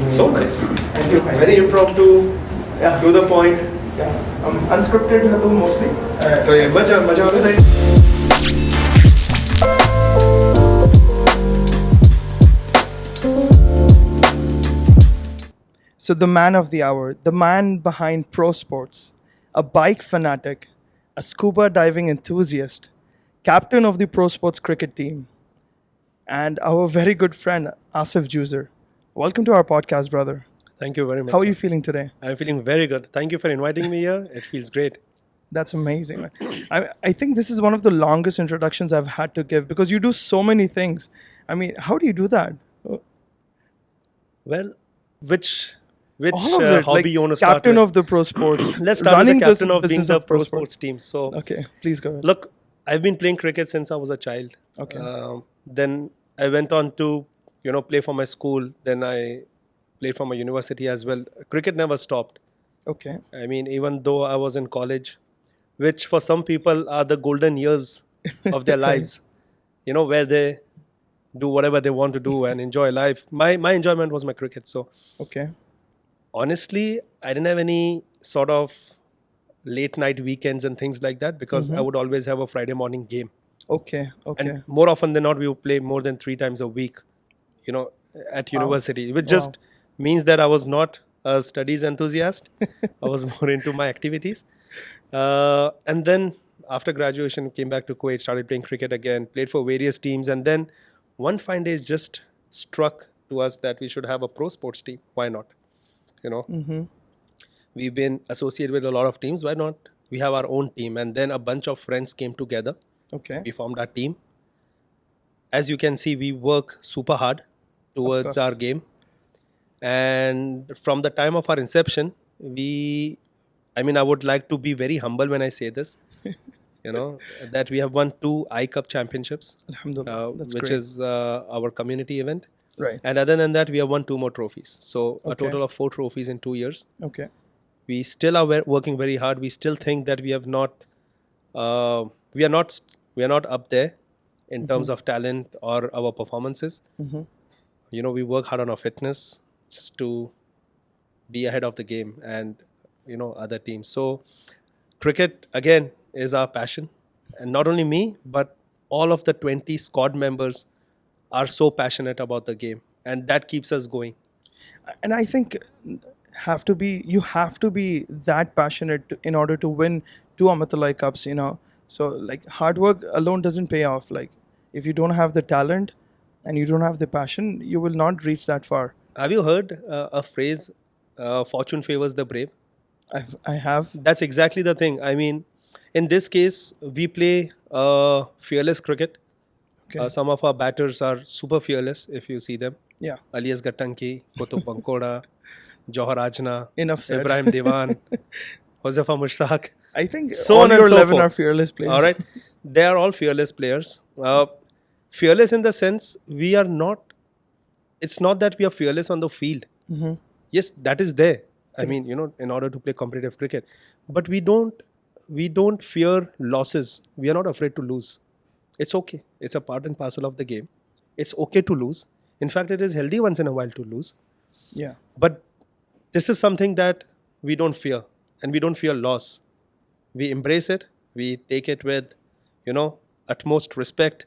So nice. Thank you. Very impromptu, Yeah. to the point. Yeah. Unscripted है तो mostly. तो ये मजा वाला side. So the man of the hour, the man behind ProSports, a bike fanatic, a scuba diving enthusiast, captain of the ProSports cricket team, and our very good friend Asif Juzar. Welcome to our podcast, brother. Thank you very much. How are sir. you feeling today? I'm feeling very good. Thank you for inviting me here. It feels great. That's amazing. Man. I think this is one of the longest introductions I've had to give because you do so many things. I mean, how do you do that? Well, which All of it, hobby like you want to start captain with? of the Pro Sports. Let's start running with the this captain of being business the Pro pro Sports. sports team. So, Okay, please go ahead. look, I've been playing cricket since I was a child. Okay. Then I went on to, play for my school. Then I played for my university as well. Cricket never stopped. Okay. I mean, even though I was in college, which for some people are the golden years of their lives, where they do whatever they want to do and enjoy life. My enjoyment was my cricket. So Okay. honestly, I didn't have any sort of late night weekends and things like that because I would always have a Friday morning game. Okay. Okay. And more often than not, we would play more than 3 times a week, at university, which just means that I was not a studies enthusiast. I was more into my activities. And then after graduation, came back to Kuwait, started playing cricket again, played for various teams. And then one fine day just struck to us that we should have a pro sports team. Why not? We've been associated with a lot of teams. Why not? We have our own team. And then a bunch of friends came together. Okay. We formed our team. As you can see, we work super hard towards course. our game. And from the time of our inception, I would like to be very humble when I say this, that we have won 2 I-Cup championships, Alhamdulillah. That's which great. is our community event. Right. And other than that, we have won 2 more trophies. So a Okay. total of 4 trophies in 2 years. Okay. We still are working very hard. We still think that we are not up there in terms of talent or our performances. We work hard on our fitness just to be ahead of the game and other teams. So cricket again is our passion, and not only me but all of the 20 squad members are so passionate about the game, and that keeps us going. And I think you have to be that passionate in order to win 2 Amatalai Cups, So like hard work alone doesn't pay off. Like if you don't have the talent and you don't have the passion, you will not reach that far. Have you heard a phrase, fortune favors the brave? I have. That's exactly the thing. I mean, in this case, we play fearless cricket. Okay. Some of our batters are super fearless, if you see them. Yeah. Alias Gattanki, Kutub Bankoda, Johar Ajna, Enough said. Ibrahim Dewan, Josefa Mushtaq. I think So all on and your so 11 forth. are fearless players. All right. They are all fearless players. Fearless in the sense we are not, it's not that we are fearless on the field. Yes, that is there. I mean, in order to play competitive cricket. But we don't fear losses. We are not afraid to lose. It's okay. It's a part and parcel of the game. It's okay to lose. In fact, it is healthy once in a while to lose. Yeah. But this is something that we don't fear, and we don't fear loss. We embrace it. We take it with, utmost respect,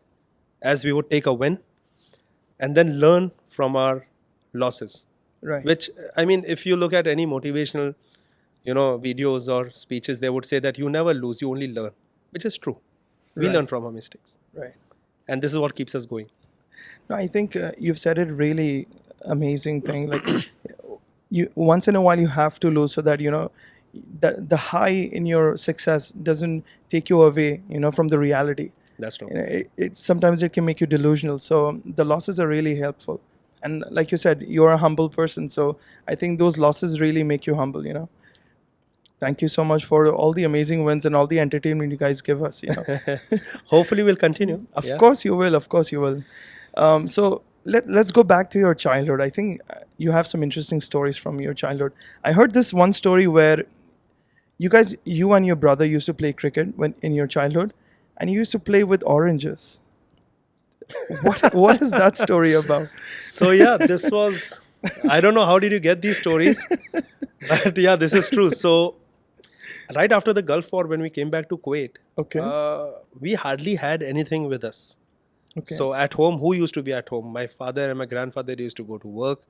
as we would take a win, and then learn from our losses. Right. Which, I mean, if you look at any motivational, videos or speeches, they would say that you never lose, you only learn, which is true. We Right. learn from our mistakes. Right. And this is what keeps us going. No, I think you've said it really amazing thing. Like you once in a while you have to lose so that the high in your success doesn't take you away, from the reality. That's true. Sometimes it can make you delusional. So the losses are really helpful. And like you said, you're a humble person. So I think those losses really make you humble. Thank you so much for all the amazing wins and all the entertainment you guys give us. Hopefully we'll continue. Of Yeah. course you will. Of course you will. So let's go back to your childhood. I think you have some interesting stories from your childhood. I heard this one story where you and your brother used to play cricket when in your childhood, and you used to play with oranges. What is that story about? So yeah, this was I don't know how did you get these stories, but yeah, this is true. So right after the Gulf War, when we came back to Kuwait, Okay. we hardly had anything with us. Okay. So at home, who used to be at home? My father and my grandfather used to go to work.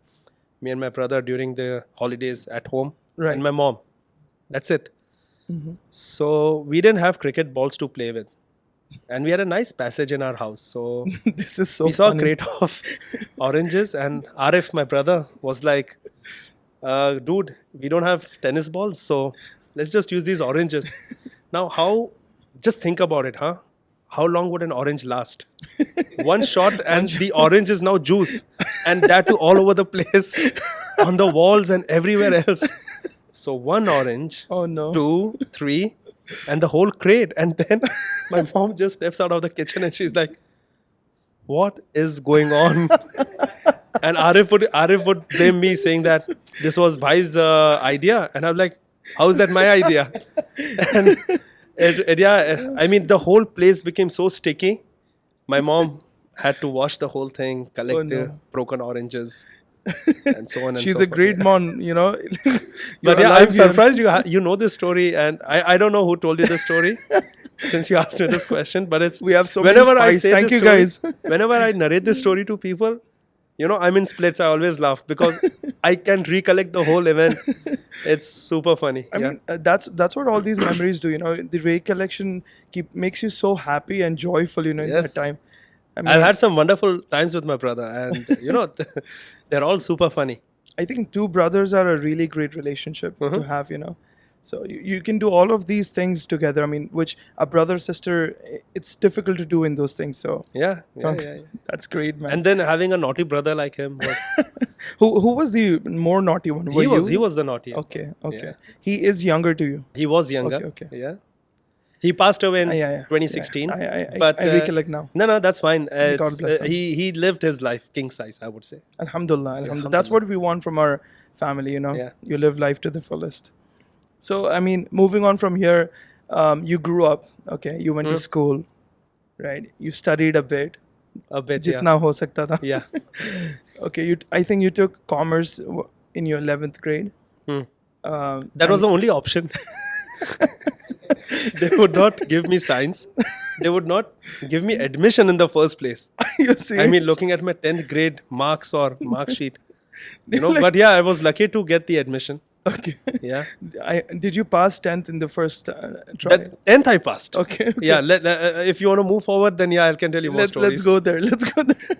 Me and my brother during the holidays at home, Right. and my mom. That's it. So we didn't have cricket balls to play with, and we had a nice passage in our house. So This is so we saw a funny. crate of oranges, and Arif, my brother, was like, "Dude, we don't have tennis balls, so let's just use these oranges." Now, just think about it, huh? How long would an orange last? One shot, and the orange is now juice, and that too all over the place, on the walls and everywhere else. So one orange, Oh no. 2, 3, and the whole crate. And then my mom just steps out of the kitchen and she's like, "What is going on?" And Arif would blame me, saying that this was Bhai's idea. And I'm like, "How is that my idea?" And I mean, the whole place became so sticky. My mom had to wash the whole thing, collect Oh, the no. broken oranges, and so on and She's so a forth. great mom, you know. But You're yeah, I'm alive here. surprised you know this story, and I don't know who told you this story since you asked me this question. But it's We have so many whenever I spice. say Thank this you, story, guys. whenever I narrate this story to people, I'm in splits. I always laugh because I can recollect the whole event. It's super funny. I yeah. mean, that's what all these memories do. You know, the recollection makes you so happy and joyful. You know, in Yes. that time. I mean, I've had some wonderful times with my brother, and they're all super funny. I think two brothers are a really great relationship to have. You know, so you can do all of these things together. I mean, which a brother sister, it's difficult to do in those things. So Yeah. that's great, man. And then having a naughty brother like him was who was the more naughty one? Were he you? was the naughty. Okay. Yeah. He is younger to you. He was younger. Okay. Yeah. He passed away in Yeah. 2016. I but recollect now. No, that's fine. God bless him. He lived his life king size, I would say. Alhamdulillah. That's what we want from our family, you know. Yeah. You live life to the fullest. So, I mean, moving on from here, you grew up, okay? You went to school, right? You studied a bit. A bit, Jitna ho sakta tha. yeah. Okay, I think you took commerce in your 11th grade. That was the only option. They would not give me science. They would not give me admission in the first place. You see? I mean, looking at my 10th grade marks or mark sheet, but yeah, I was lucky to get the admission. Okay. Yeah. Did you pass 10th in the first try? That 10th I passed. Okay. Yeah. If you want to move forward, then yeah, I can tell you more stories. Let's go there. Let's go there.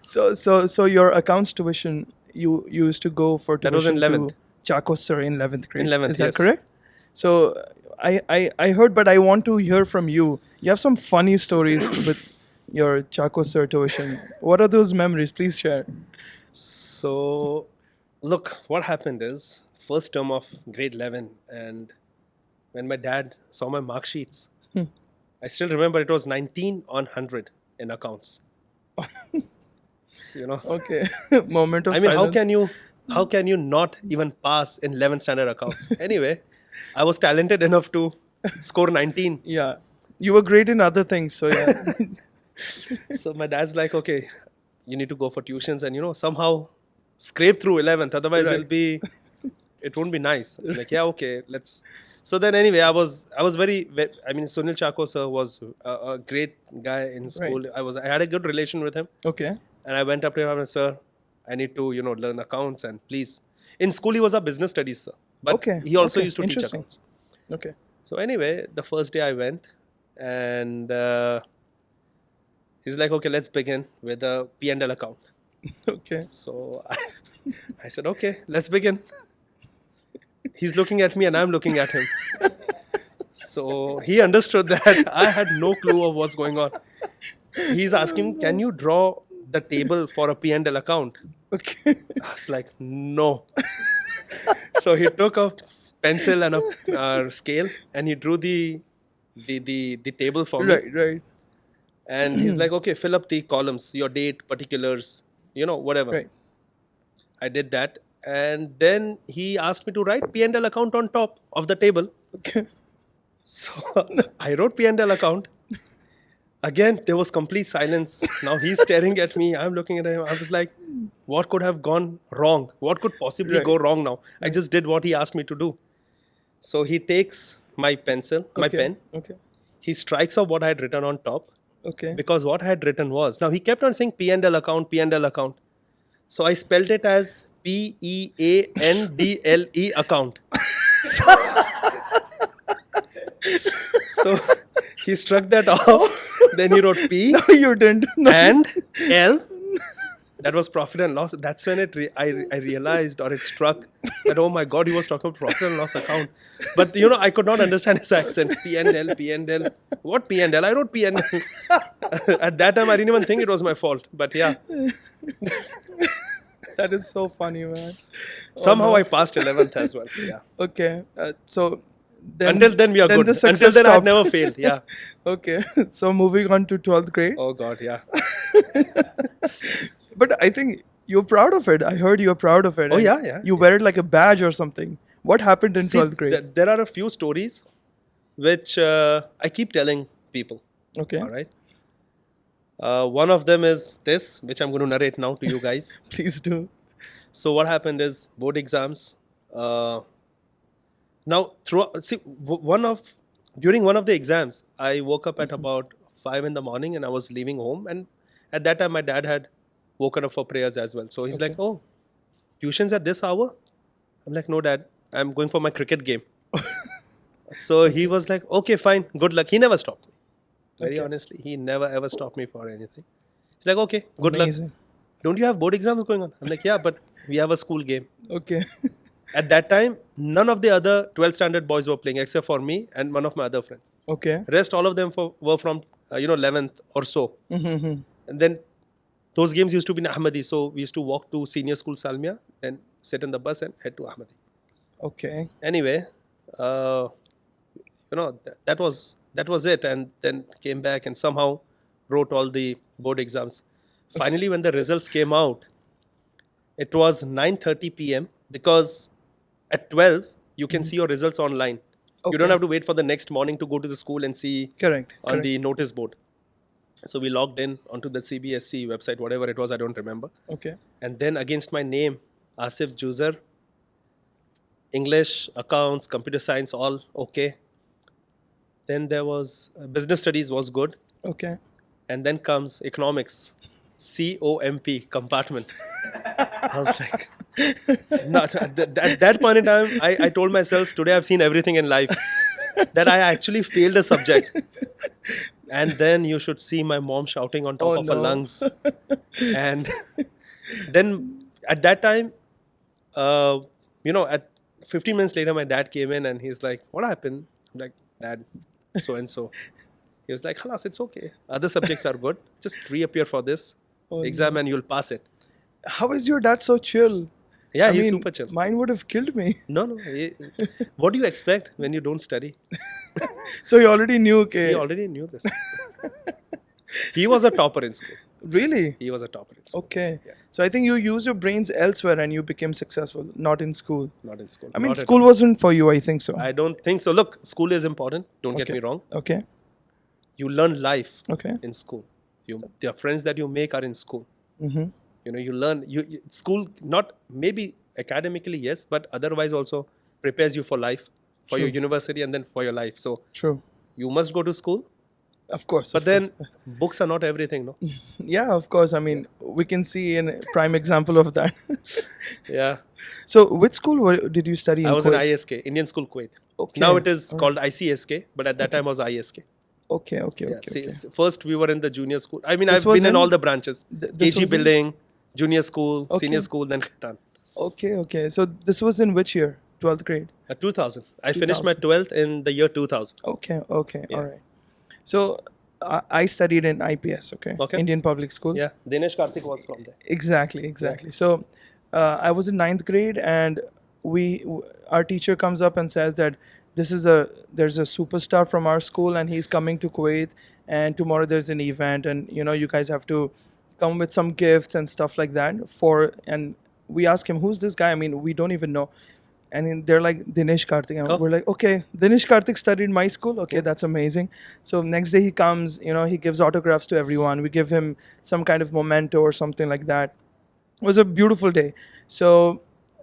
So your accounts tuition, you used to go for That was in tuition 11th. to Chakos sir in 11th grade. In 11th, Is that yes. correct? So I heard, but I want to hear from you. You have some funny stories with your Chakos sir tuition. What are those memories? Please share. So, look, what happened is first term of grade 11, and when my dad saw my mark sheets, I still remember it was 19 on 100 in accounts. So, Okay. Moment of I mean, silence. how can you not even pass in 11th standard accounts? Anyway, I was talented enough to score 19. Yeah. You were great in other things, so yeah. So my dad's like, okay, you need to go for tuitions and somehow scrape through 11th. Otherwise, Right. it won't be nice. I'm like, yeah, okay, let's. So then anyway, I was I mean, Sunil Chako sir was a great guy in school. Right. I had a good relation with him, Okay. and I went up to him and said, sir, I need to learn accounts, and please. In school, he was a business studies sir, but Okay. he also Okay. used to teach Interesting. accounts. Okay. So anyway, the first day I went, and he's like, okay, let's begin with a P&L account. Okay. So I said, okay, let's begin. He's looking at me and I'm looking at him. So he understood that I had no clue of what's going on. He's asking, can you draw the table for a P&L account? Okay. I was like, no. So he took a pencil and a scale and he drew the table for me. Right. And he's like, okay, fill up the columns, your date, particulars, whatever. Right. I did that. And then he asked me to write P&L account on top of the table. Okay. So I wrote P&L account. Again, there was complete silence. Now he's staring at me. I'm looking at him. I was like, what could have gone wrong? What could possibly Right. go wrong now? I just did what he asked me to do. So he takes my pencil, my Okay. pen. Okay. He strikes off what I had written on top. Okay. Because what I had written was, now he kept on saying P&L account, P&L account. So I spelled it as PEANDLE account. So he struck that off. Then he wrote P No, you didn't. No. and L. That was profit and loss. That's when I realized, or it struck, that oh my God, he was talking about profit and loss account. But I could not understand his accent. P&L, P&L. What P&L? I wrote P&L. At that time, I didn't even think it was my fault. But yeah, That is so funny, man. somehow I passed 11th as well. Yeah. Okay. So then Until then, we are good. the Until success then, I've stopped. never failed. Yeah. Okay. So moving on to 12th grade. Oh God, yeah. But I think you're proud of it. I heard you're proud of it. Oh, and yeah, yeah, You wear it like a badge or something. What happened in See, 12th grade? there are a few stories which I keep telling people. Okay. All right. One of them is this, which I'm going to narrate now to you guys. Please do. So what happened is board exams. Now, during one of the exams, I woke up at about 5 in the morning and I was leaving home. And at that time, my dad had woken up for prayers as well. So he's like, "Oh, tuition's at this hour?" I'm like, "No, Dad, I'm going for my cricket game." So he was like, "Okay, fine, good luck." He never stopped me. Very Okay. honestly, he never ever stopped me for anything. He's like, "Okay, good Amazing. luck. Don't you have board exams going on?" I'm like, "Yeah, but we have a school game." Okay. At that time, none of the other 12th standard boys were playing except for me and one of my other friends. Okay. Rest, all of them were from 11th or so. Mm-hmm. And then those games used to be in Ahmadi, so we used to walk to senior school Salmia, then sit in the bus and head to Ahmadi. Okay. Anyway, that was it, and then came back and somehow wrote all the board exams. Finally, when the results came out, it was 9:30 p.m. because at 12 you can see your results online. You don't Okay. have to wait for the next morning to go to the school and see Correct. on Correct. the notice board. So we logged in onto the CBSC website, whatever it was, I don't remember. Okay. And then against my name, Asif Juzar, English, accounts, computer science, all okay. Then there was business studies was good. Okay. And then comes economics, COMP, compartment. I was like, at that point in time, I told myself, today I've seen everything in life, that I actually failed a subject. And then you should see my mom shouting on top Oh, of her no. lungs. And then at that time, at 15 minutes later, my dad came in and he's like, "What happened?" I'm like, "Dad, so and so." He was like, "Halas, it's okay. Other subjects are good. Just reappear for this Oh, exam and you'll pass it." How is your dad so chill? Yeah, I he's mean, super chill. Mine would have killed me. No. What do you expect when you don't study? So you already knew, okay. He already knew this. He was a topper in school. Really? He was a topper in school. Okay. So I think you used your brains elsewhere and you became successful, not in school. Not in school. I mean, Not at school all. wasn't for you, I think so. I don't think so. Look, school is important. Don't get Okay. me wrong. Okay. You learn life Okay. in school. The friends that you make are in school. Mm-hmm. You learn. School, not maybe academically, yes, but otherwise also prepares you for life, for your True. university, and then for your life. So True. you must go to school. Of course. But of then course. books are not everything, no? Yeah, of course. I mean, we can see a prime example of that. Yeah. So which school did you study in? I was in Kuwait? ISK, Indian School Kuwait. Okay. Now it is All called ICSK, but at that time was ISK. Okay. Okay. Yeah. Okay. See, okay. First we were in the junior school. I mean, This I've was been in in- all the branches. this KG was in- building, junior school, Okay. senior school, then Khaitan. Okay. Okay. So this was in which year? 12th grade. 2000. I finished my 12th in the year 2000. Okay. Okay. Yeah. All right. So I studied in IPS. Okay. Okay. Indian Public School. Yeah. Dinesh Karthik was from there. Exactly. So I was in 9th grade, and our teacher comes up and says that there's a superstar from our school, and he's coming to Kuwait, and tomorrow there's an event, and you guys have to come with some gifts and stuff like that. And we ask him, who's this guy? I mean, we don't even know. And they're like, Dinesh Karthik. And Oh. we're like, okay, Dinesh Karthik studied in my school. Okay, that's amazing. So next day he comes, he gives autographs to everyone. We give him some kind of memento or something like that. It was a beautiful day. So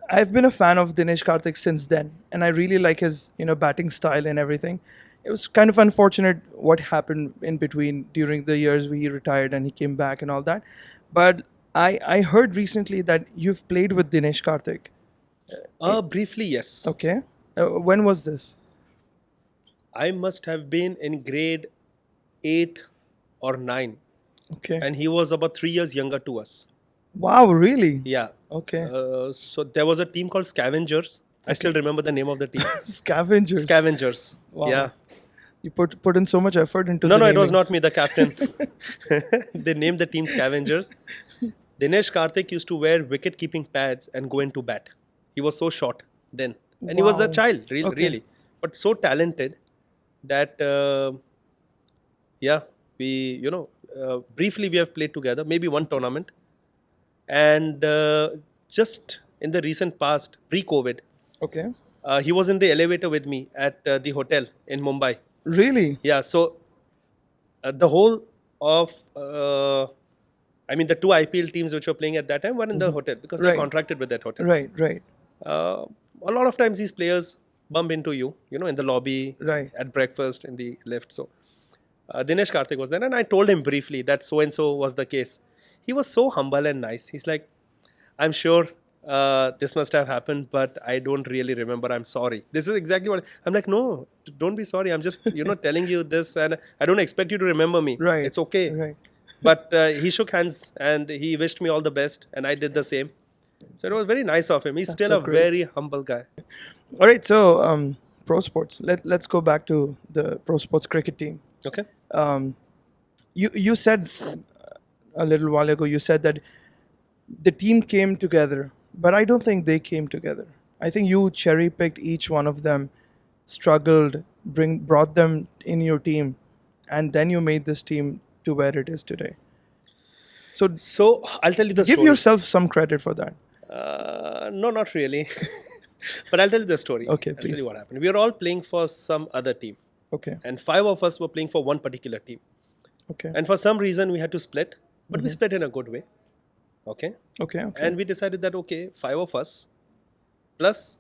I've been a fan of Dinesh Karthik since then, and I really like his batting style and everything. It was kind of unfortunate what happened in between during the years he retired and he came back and all that. But I heard recently that you've played with Dinesh Karthik. Briefly, yes. Okay. When was this? I must have been in grade 8 or 9, Okay. and he was about 3 years younger to us. Wow, really? Yeah. Okay. So there was a team called Scavengers. I still remember the name of the team. Scavengers. Scavengers. Wow. Yeah. You put in so much effort into No, the it was naming. not me, the captain. They named the team Scavengers. Dinesh Karthik used to wear wicket-keeping pads and go into bat. He was so short then. And he was a Wow. child, Okay. really. But so talented that, briefly we have played together, maybe one tournament. And just in the recent past, pre-COVID, Okay. he was in the elevator with me at the hotel in Mumbai. Really? Yeah, so the whole of, the two IPL teams which were playing at that time were in the hotel because they're Right. contracted with that hotel. Right, right. A lot of times these players bump into you, in the lobby, Right. at breakfast, in the lift. So Dinesh Karthik was there, and I told him briefly that so-and-so was the case. He was so humble and nice. He's like, I'm sure this must have happened, but I don't really remember. I'm sorry. This is exactly what I'm like. No, don't be sorry. I'm just telling you this, and I don't expect you to remember me. Right. It's okay. Right. But he shook hands and he wished me all the best, and I did the same. So it was very nice of him. He's still so a great. very humble guy. All right. So, pro sports. Let's go back to the pro sports cricket team. Okay. You said a little while ago. You said that the team came together, but I don't think they came together. I think you cherry picked each one of them, struggled, brought them in your team, and then you made this team to where it is today. So I'll tell you the give story. yourself some credit for that. No, not really. But I'll tell you the story. Okay, I'll tell please. you what happened. We were all playing for some other team, Okay. and 5 of us were playing for one particular team. Okay. And for some reason, we had to split, but we split in a good way. Okay. Okay. Okay. And we decided that, okay, 5 of us, plus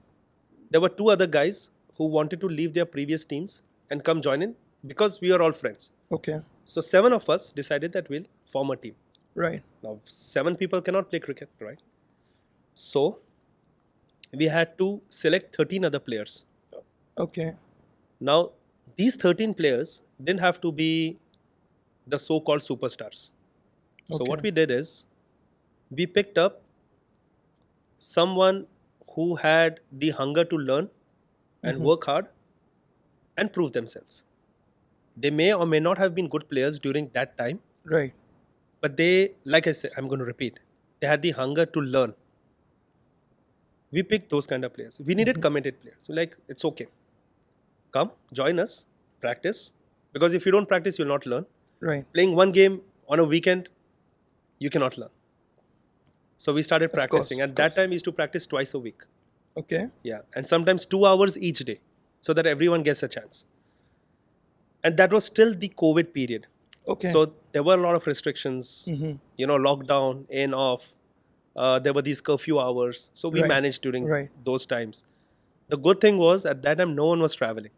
there were 2 other guys who wanted to leave their previous teams and come join in because we are all friends. Okay. So 7 of us decided that we'll form a team. Right. Now, 7 people cannot play cricket, right? So we had to select 13 other players. Okay. Now, these 13 players didn't have to be the so-called superstars. So Okay. what we did is, we picked up someone who had the hunger to learn and work hard and prove themselves. They may or may not have been good players during that time, Right. but they, like I said, I'm going to repeat, they had the hunger to learn. We picked those kind of players. We needed committed players. We're like, it's okay. Come, join us, practice. Because if you don't practice, you'll not learn. Right. Playing one game on a weekend, you cannot learn. So we started course, practicing. of At that course. time, we used to practice twice a week. Okay. Yeah. And sometimes 2 hours each day so that everyone gets a chance. And that was still the COVID period. Okay. So there were a lot of restrictions, lockdown, in, off. There were these curfew hours. So we Right. managed during Right. those times. The good thing was at that time, no one was traveling.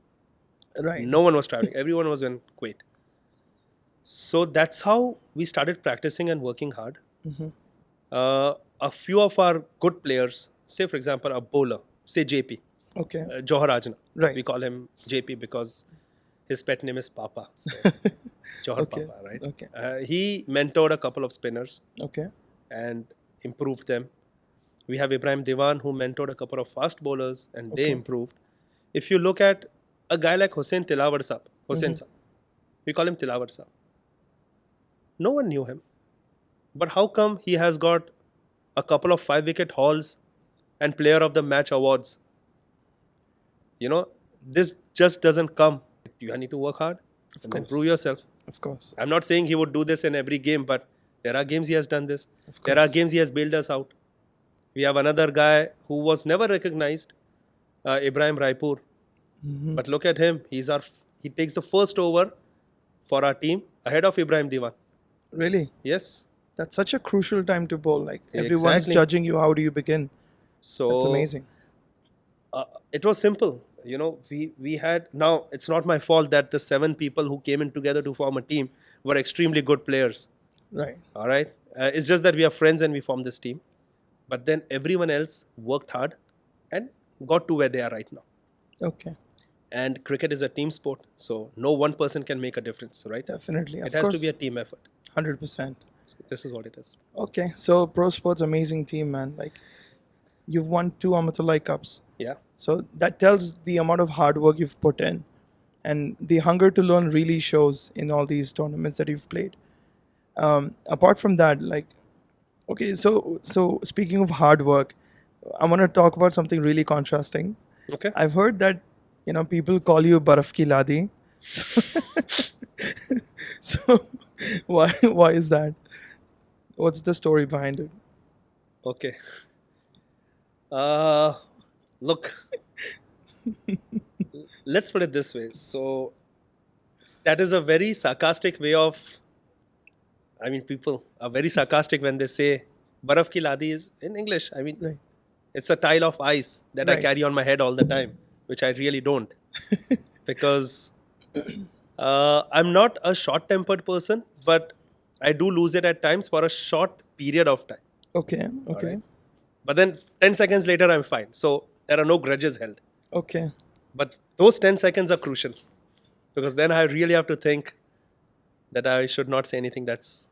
Right. No one was traveling. Everyone was in Kuwait. So that's how we started practicing and working hard. A few of our good players, say for example, a bowler, say JP, Okay. Johar Ajna. Right. We call him JP because his pet name is Papa. So Johar Okay. Papa, right? Okay. He mentored a couple of spinners Okay. and improved them. We have Ibrahim Diwan who mentored a couple of fast bowlers and they Okay. improved. If you look at a guy like Hussain Tilawar Saab, Saab, we call him Tilawar Saab. No one knew him. But how come he has got a couple of 5-wicket hauls and player of the match awards? This just doesn't come. You need to work hard and then course. prove yourself. Of course. I'm not saying he would do this in every game, but there are games he has done this. Of There are course. games he has bailed us out. We have another guy who was never recognized, Ibrahim Raipur. But look at him. He takes the first over for our team ahead of Ibrahim Diwan. Really? Yes. That's such a crucial time to bowl. Like everyone's Exactly. judging you. How do you begin? So That's amazing. It was simple. We had, now it's not my fault that the 7 people who came in together to form a team were extremely good players. Right. All right. It's just that we are friends and we formed this team. But then everyone else worked hard and got to where they are right now. Okay. And cricket is a team sport, so no one person can make a difference, right? Definitely. It has to be a team effort. 100%. So this is what it is. Okay. So ProSports, amazing team, man. Like you've won 2 Amatulai Cups. Yeah. So that tells the amount of hard work you've put in. And the hunger to learn really shows in all these tournaments that you've played. Apart from that, like, okay, so speaking of hard work, I want to talk about something really contrasting. Okay. I've heard that, people call you Baraf ki Ladi. So why is that? What's the story behind it? Okay. Look, let's put it this way. So that is a very sarcastic way of, people are very sarcastic when they say Baraf ki Ladi is in English. Right. It's a tile of ice that I Right. carry on my head all the time, which I really don't. Because I'm not a short-tempered person, but I do lose it at times for a short period of time. Okay. right. But then 10 seconds later, I'm fine. So there are no grudges held. Okay. But those 10 seconds are crucial. Because then I really have to think that I should not say anything that's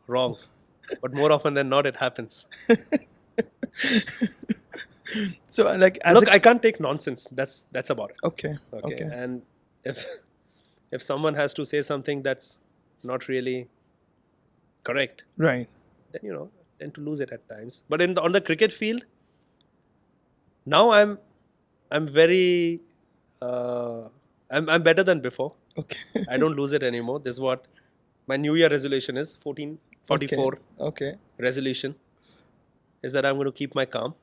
wrong. But more often than not, it happens. So like as Look, I can't take nonsense. That's about it. okay. Okay. Okay. And if someone has to say something that's not really correct, Right. then tend to lose it at times. But on the cricket field, now I'm very I'm better than before. Okay. I don't lose it anymore. This is what my New Year resolution is. 1444 Okay. resolution is that I'm going to keep my calm.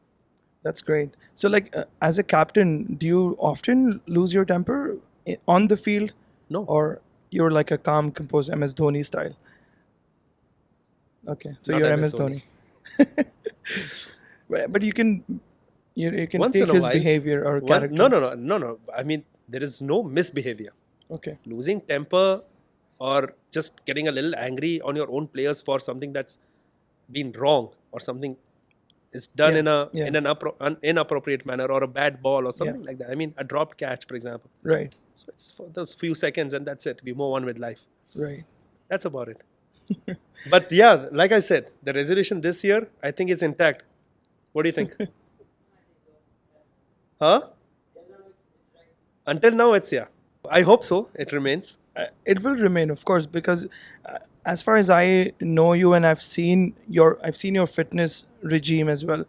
That's great. So, like, as a captain, do you often lose your temper on the field, No, or you're like a calm, composed MS Dhoni style? Okay, so Not you're MS MS Dhoni. Right, but you can Once take in a his while, behavior or character. No. There is no misbehavior. Okay. Losing temper or just getting a little angry on your own players for something that's been wrong or something is done Yeah. in an inappropriate manner or a bad ball or something like that. A dropped catch, for example. Right. So it's for those few seconds and that's it. We move on with life. Right. That's about it. But yeah, like I said, the resolution this year, I think it's intact. What do you think? Huh? Until now, it's yeah. I hope so. It remains. It will remain, of course, because as far as I know you, and I've seen your fitness regime as well.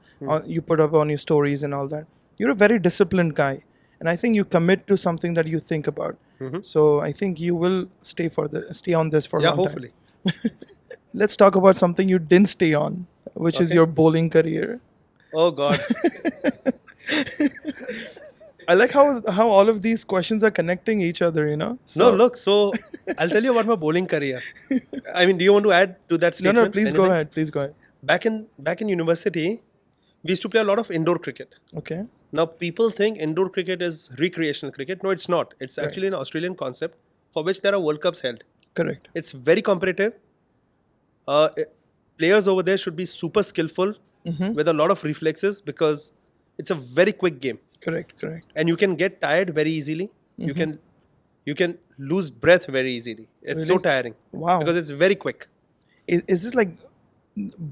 You put up on your stories and all that. You're a very disciplined guy, and I think you commit to something that you think about. So I think you will stay on this for a Yeah, long hopefully. time. Let's talk about something you didn't stay on, which is Okay. your bowling career. Oh God. I like how all of these questions are connecting each other. No, So- look. So I'll tell you about my bowling career. Do you want to add to that No, statement? please go Anything? ahead. Please go ahead. Back in university, we used to play a lot of indoor cricket. Okay. Now people think indoor cricket is recreational cricket. No, it's not. It's actually an Australian concept for which there are World Cups held. Correct. It's very competitive. Players over there should be super skillful with a lot of reflexes because it's a very quick game. Correct. And you can get tired very easily. You can lose breath very easily. It's so Really? tiring. Wow. Because it's very quick. Is this like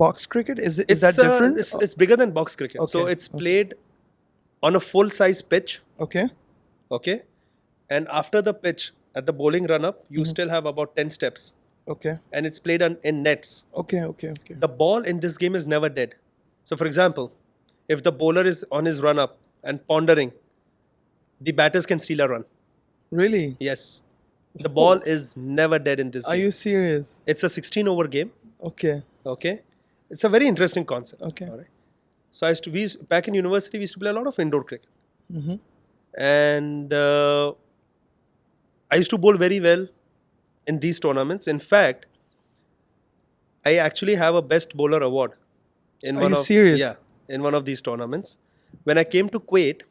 box cricket? Is that different? It's bigger than box cricket. So Okay, it's played on a full size pitch. Okay. Okay. And after the pitch, at the bowling run up, you still have about 10 steps. Okay. And it's played in nets. Okay. The ball in this game is never dead. So, for example, if the bowler is on his run up and pondering, the batters can steal a run. Really? Yes. The ball is never dead in this Are game. you serious? It's a 16-over game. Okay. Okay. It's a very interesting concept. Okay. All right. So back in university, we used to play a lot of indoor cricket. And I used to bowl very well in these tournaments. In fact, I actually have a best bowler award in Are you serious? in one of these tournaments. When I came to Kuwait,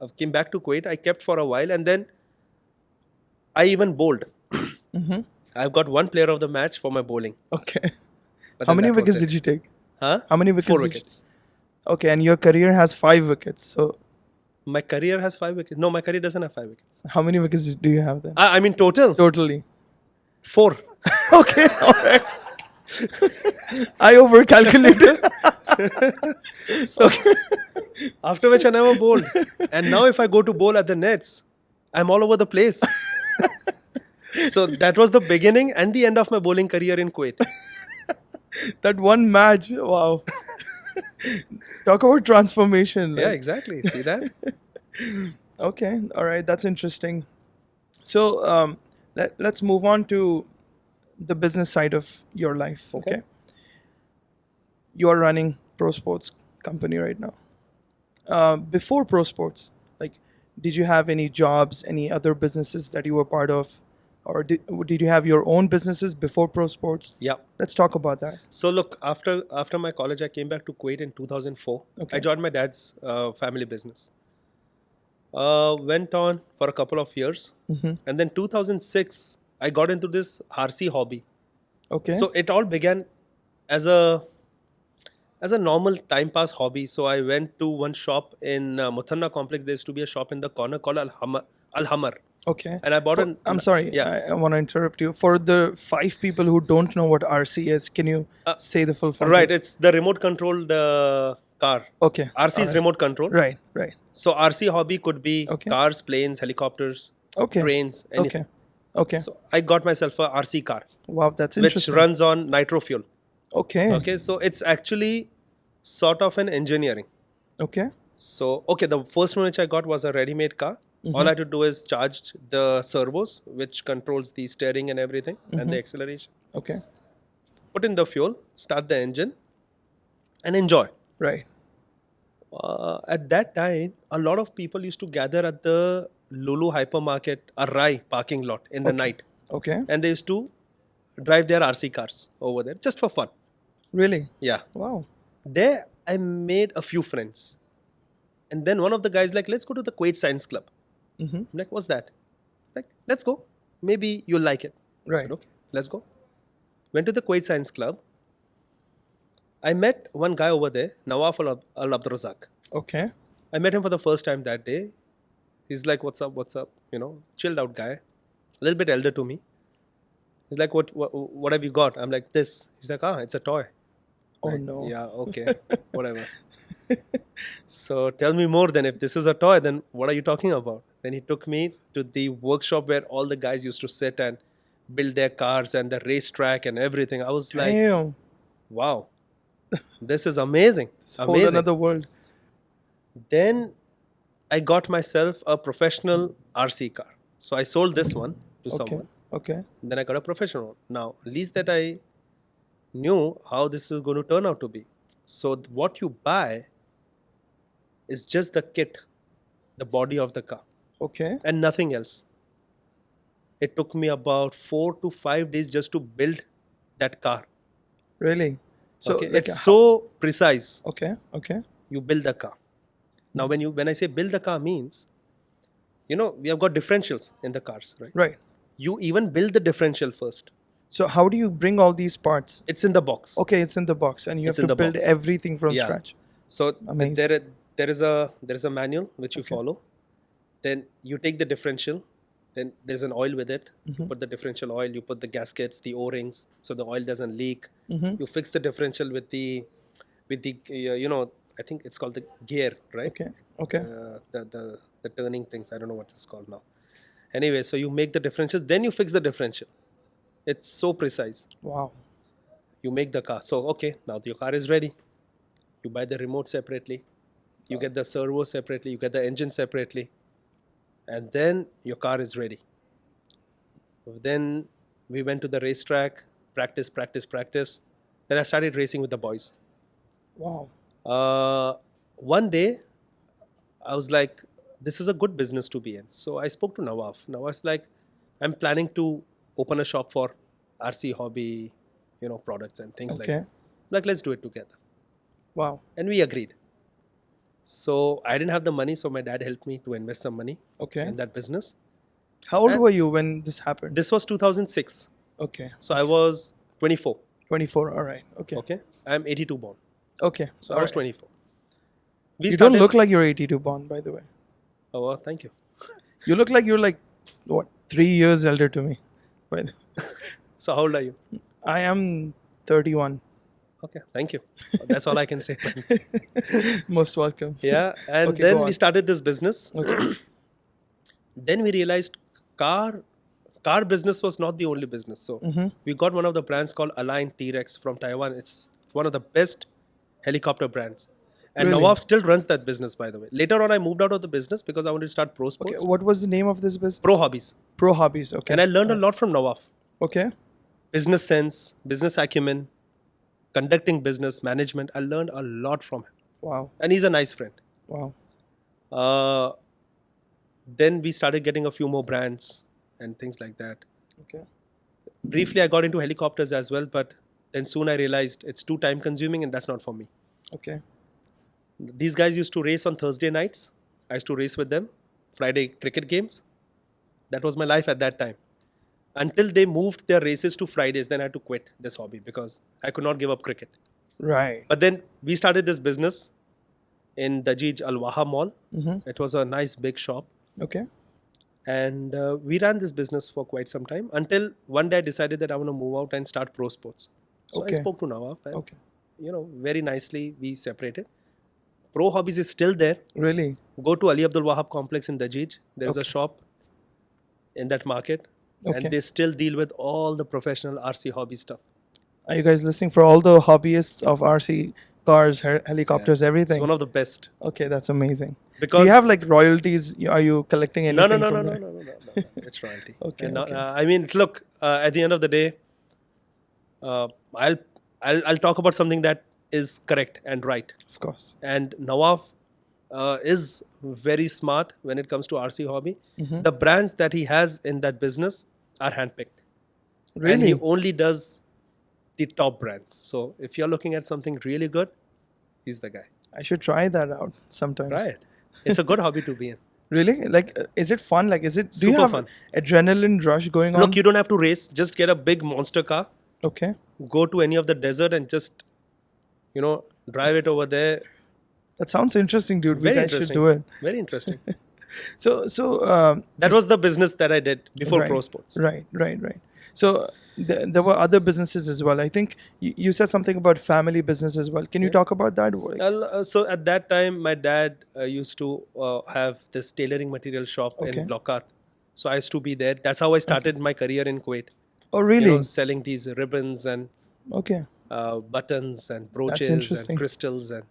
I came back to Kuwait, I kept for a while, and then I even bowled. I've got one player of the match for my bowling. Okay. But How then many that was wickets it. did you take? Huh? How many wickets? 4 did you- wickets. Okay, and your career has 5 wickets. So My career has 5 wickets. No, my career doesn't have 5 wickets. how many wickets do you have then? I mean total Totally. 4. Okay, all right. I overcalculated. So after which I never bowled. And now if I go to bowl at the nets, I'm all over the place. So that was the beginning and the end of my bowling career in Kuwait. That one match, wow. Talk about transformation. Yeah, like- exactly. See that? Okay, all right, that's interesting. So let's move on to the business side of your life. Okay, you are running ProSports company right now. Before ProSports, like, did you have any jobs, any other businesses that you were part of, or did you have your own businesses before ProSports? Yeah. Let's talk about that. So look, after my college, I came back to Kuwait in 2004. Okay. I joined my dad's family business. Went on for a couple of years, and then 2006 I got into this RC hobby. Okay. So it all began as a normal time pass hobby. So I went to one shop in Muthanna complex. There used to be a shop in the corner called Al Hamar. Okay. And I bought an. I'm sorry. Yeah. I want to interrupt you. For the 5 people who don't know what RC is, can you say the full form? Right. please? It's the remote controlled car. Okay. RC is alright. remote control. Right. Right. So RC hobby could be Okay. cars, planes, helicopters, Okay. trains, anything. Okay. Okay. So I got myself a RC car, Wow, that's which interesting. runs on nitro fuel. Okay. Okay. So it's actually sort of an engineering. Okay. So, okay, the first one which I got was a ready-made car. All I had to do is charge the servos, which controls the steering and everything, and the acceleration. Okay. Put in the fuel, start the engine, and enjoy. Right. At that time, a lot of people used to gather at the Lulu hypermarket, Arai parking lot in the night. Okay. And they used to drive their RC cars over there just for fun. Really? Yeah. Wow. There, I made a few friends. And then one of the guys like, let's go to the Kuwait Science Club. I'm like, what's that? He's like, let's go. Maybe you'll like it. I Right. said, okay, let's go. Went to the Kuwait Science Club. I met one guy over there, Nawaf Al Abdurazak. Okay. I met him for the first time that day. He's like, what's up, what's up? You know, chilled out guy. A little bit elder to me. He's like, what have you got? I'm like, this. He's like, it's a toy. Oh Like, no. Yeah, okay, whatever. So tell me more then. If this is a toy, then what are you talking about? Then he took me to the workshop where all the guys used to sit and build their cars and the racetrack and everything. I was like, Damn. wow, this is amazing. Whole Amazing. another world. Then I got myself a professional RC car. So I sold this one to someone. Okay. Then I got a professional one. Now, at least that I knew how this is going to turn out to be. So what you buy is just the kit, the body of the car, Okay. and nothing else. It took me about 4 to 5 days just to build that car. Really? So Okay, like it's so precise. okay. You build the car. Now, when I say build the car means, we have got differentials in the cars, right? Right. You even build the differential first. So how do you bring all these parts? It's in the box. Okay, it's in the box, and you It's have in to the build box. everything from Yeah. scratch. So Amazing. there is a manual which you follow. Then you take the differential. Then there's an oil with it. You put the differential oil. You put the gaskets, the O-rings, so the oil doesn't leak. You fix the differential with the I think it's called the gear, right? Okay. The turning things. I don't know what it's called now. Anyway, so you make the differential. Then you fix the differential. It's so precise. Wow. You make the car. So, okay, now your car is ready. You buy the remote separately. You get the servo separately. You get the engine separately. And then your car is ready. Then we went to the racetrack, practice. Then I started racing with the boys. Wow. One day, I was like, this is a good business to be in. So I spoke to Nawaf. Nawaf's like, I'm planning to open a shop for RC hobby, products and things like Okay. that. Like, let's do it together. Wow. And we agreed. So I didn't have the money, so my dad helped me to invest some money Okay. in that business. How old And were you when this happened? This was 2006. Okay. So I was 24. 24. All right. Okay. Okay. I'm 82 born. Okay. So All I was right. 24. We You started. don't look like you're 82 born, by the way. Oh, well, thank you. You look like you're like, what, 3 years elder to me. But So how old are you? I am 31. Okay, thank you. That's all I can say. Most welcome. Yeah, and Okay, then go we on. started this business. Okay. Then we realized car business was not the only business. So we got one of the brands called Align T-Rex from Taiwan. It's one of the best helicopter brands. And Really? Nawaf still runs that business, by the way. Later on, I moved out of the business because I wanted to start Pro Okay. Sports. What was the name of this business? Pro Hobbies. Pro Hobbies. Okay. And I learned a lot from Nawaf. Okay. Business sense, business acumen, conducting business, management. I learned a lot from him. Wow. And he's a nice friend. Wow. Then we started getting a few more brands and things like that. Okay. Briefly, I got into helicopters as well, but then soon I realized it's too time consuming and that's not for me. Okay. These guys used to race on Thursday nights. I used to race with them. Friday cricket games. That was my life at that time. Until they moved their races to Fridays, then I had to quit this hobby because I could not give up cricket. Right. But then we started this business in Dajij Al Waha Mall. It was a nice big shop. Okay. And we ran this business for quite some time until one day I decided that I want to move out and start Pro Sports. So Okay. I spoke to Nawaf and, Okay. very nicely we separated. Pro Hobbies is still there. Really? Go to Ali Abdul Wahab complex in Dajij. There's a Okay. shop in that market. Okay. And they still deal with all the professional RC hobby stuff. Are you guys listening for all the hobbyists of RC cars, helicopters, everything? It's one of the best. Okay, that's amazing. Do Because you have like royalties? Are you collecting anything? no. from there? No. It's royalty. Okay, And, okay. I mean, look. At the end of the day, I'll talk about something that is correct and right. Of course. And Nawaf is very smart when it comes to RC hobby. Mm-hmm. The brands that he has in that business are handpicked. And Really? he only does the top brands. So if you're looking at something really good, he's the guy. I should try that out sometimes. Right. It's a good hobby to be in. Really? Like, is it fun? Like, is it? Do you Super have fun. adrenaline rush going on? Look, you don't have to race. Just get a big monster car. Okay. Go to any of the desert and just, drive it over there. That sounds interesting, dude. We Very guys should interesting. do it. Very interesting. So That was the business that I did before right, Pro Sports. Right. So there were other businesses as well. I think you said something about family business as well. Can you talk about that? So at that time, my dad used to have this tailoring material shop Okay. in Blokat. So I used to be there. That's how I started my career in Kuwait. Oh, really? Selling these ribbons and Okay. buttons and brooches interesting. and crystals and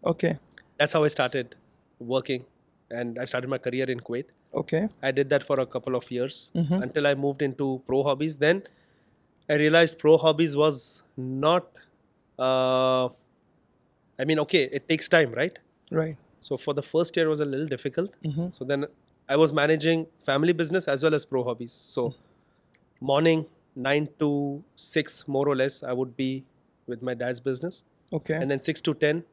Okay. that's how I started working. And I started my career in Kuwait. Okay. I did that for a couple of years Mm-hmm. until I moved into Pro Hobbies. Then I realized Pro Hobbies was not. It takes time, right? Right. So for the first year, it was a little difficult. Mm-hmm. So then I was managing family business as well as Pro Hobbies. So morning 9 to 6, more or less, I would be with my dad's business, Okay. and then 6 to 10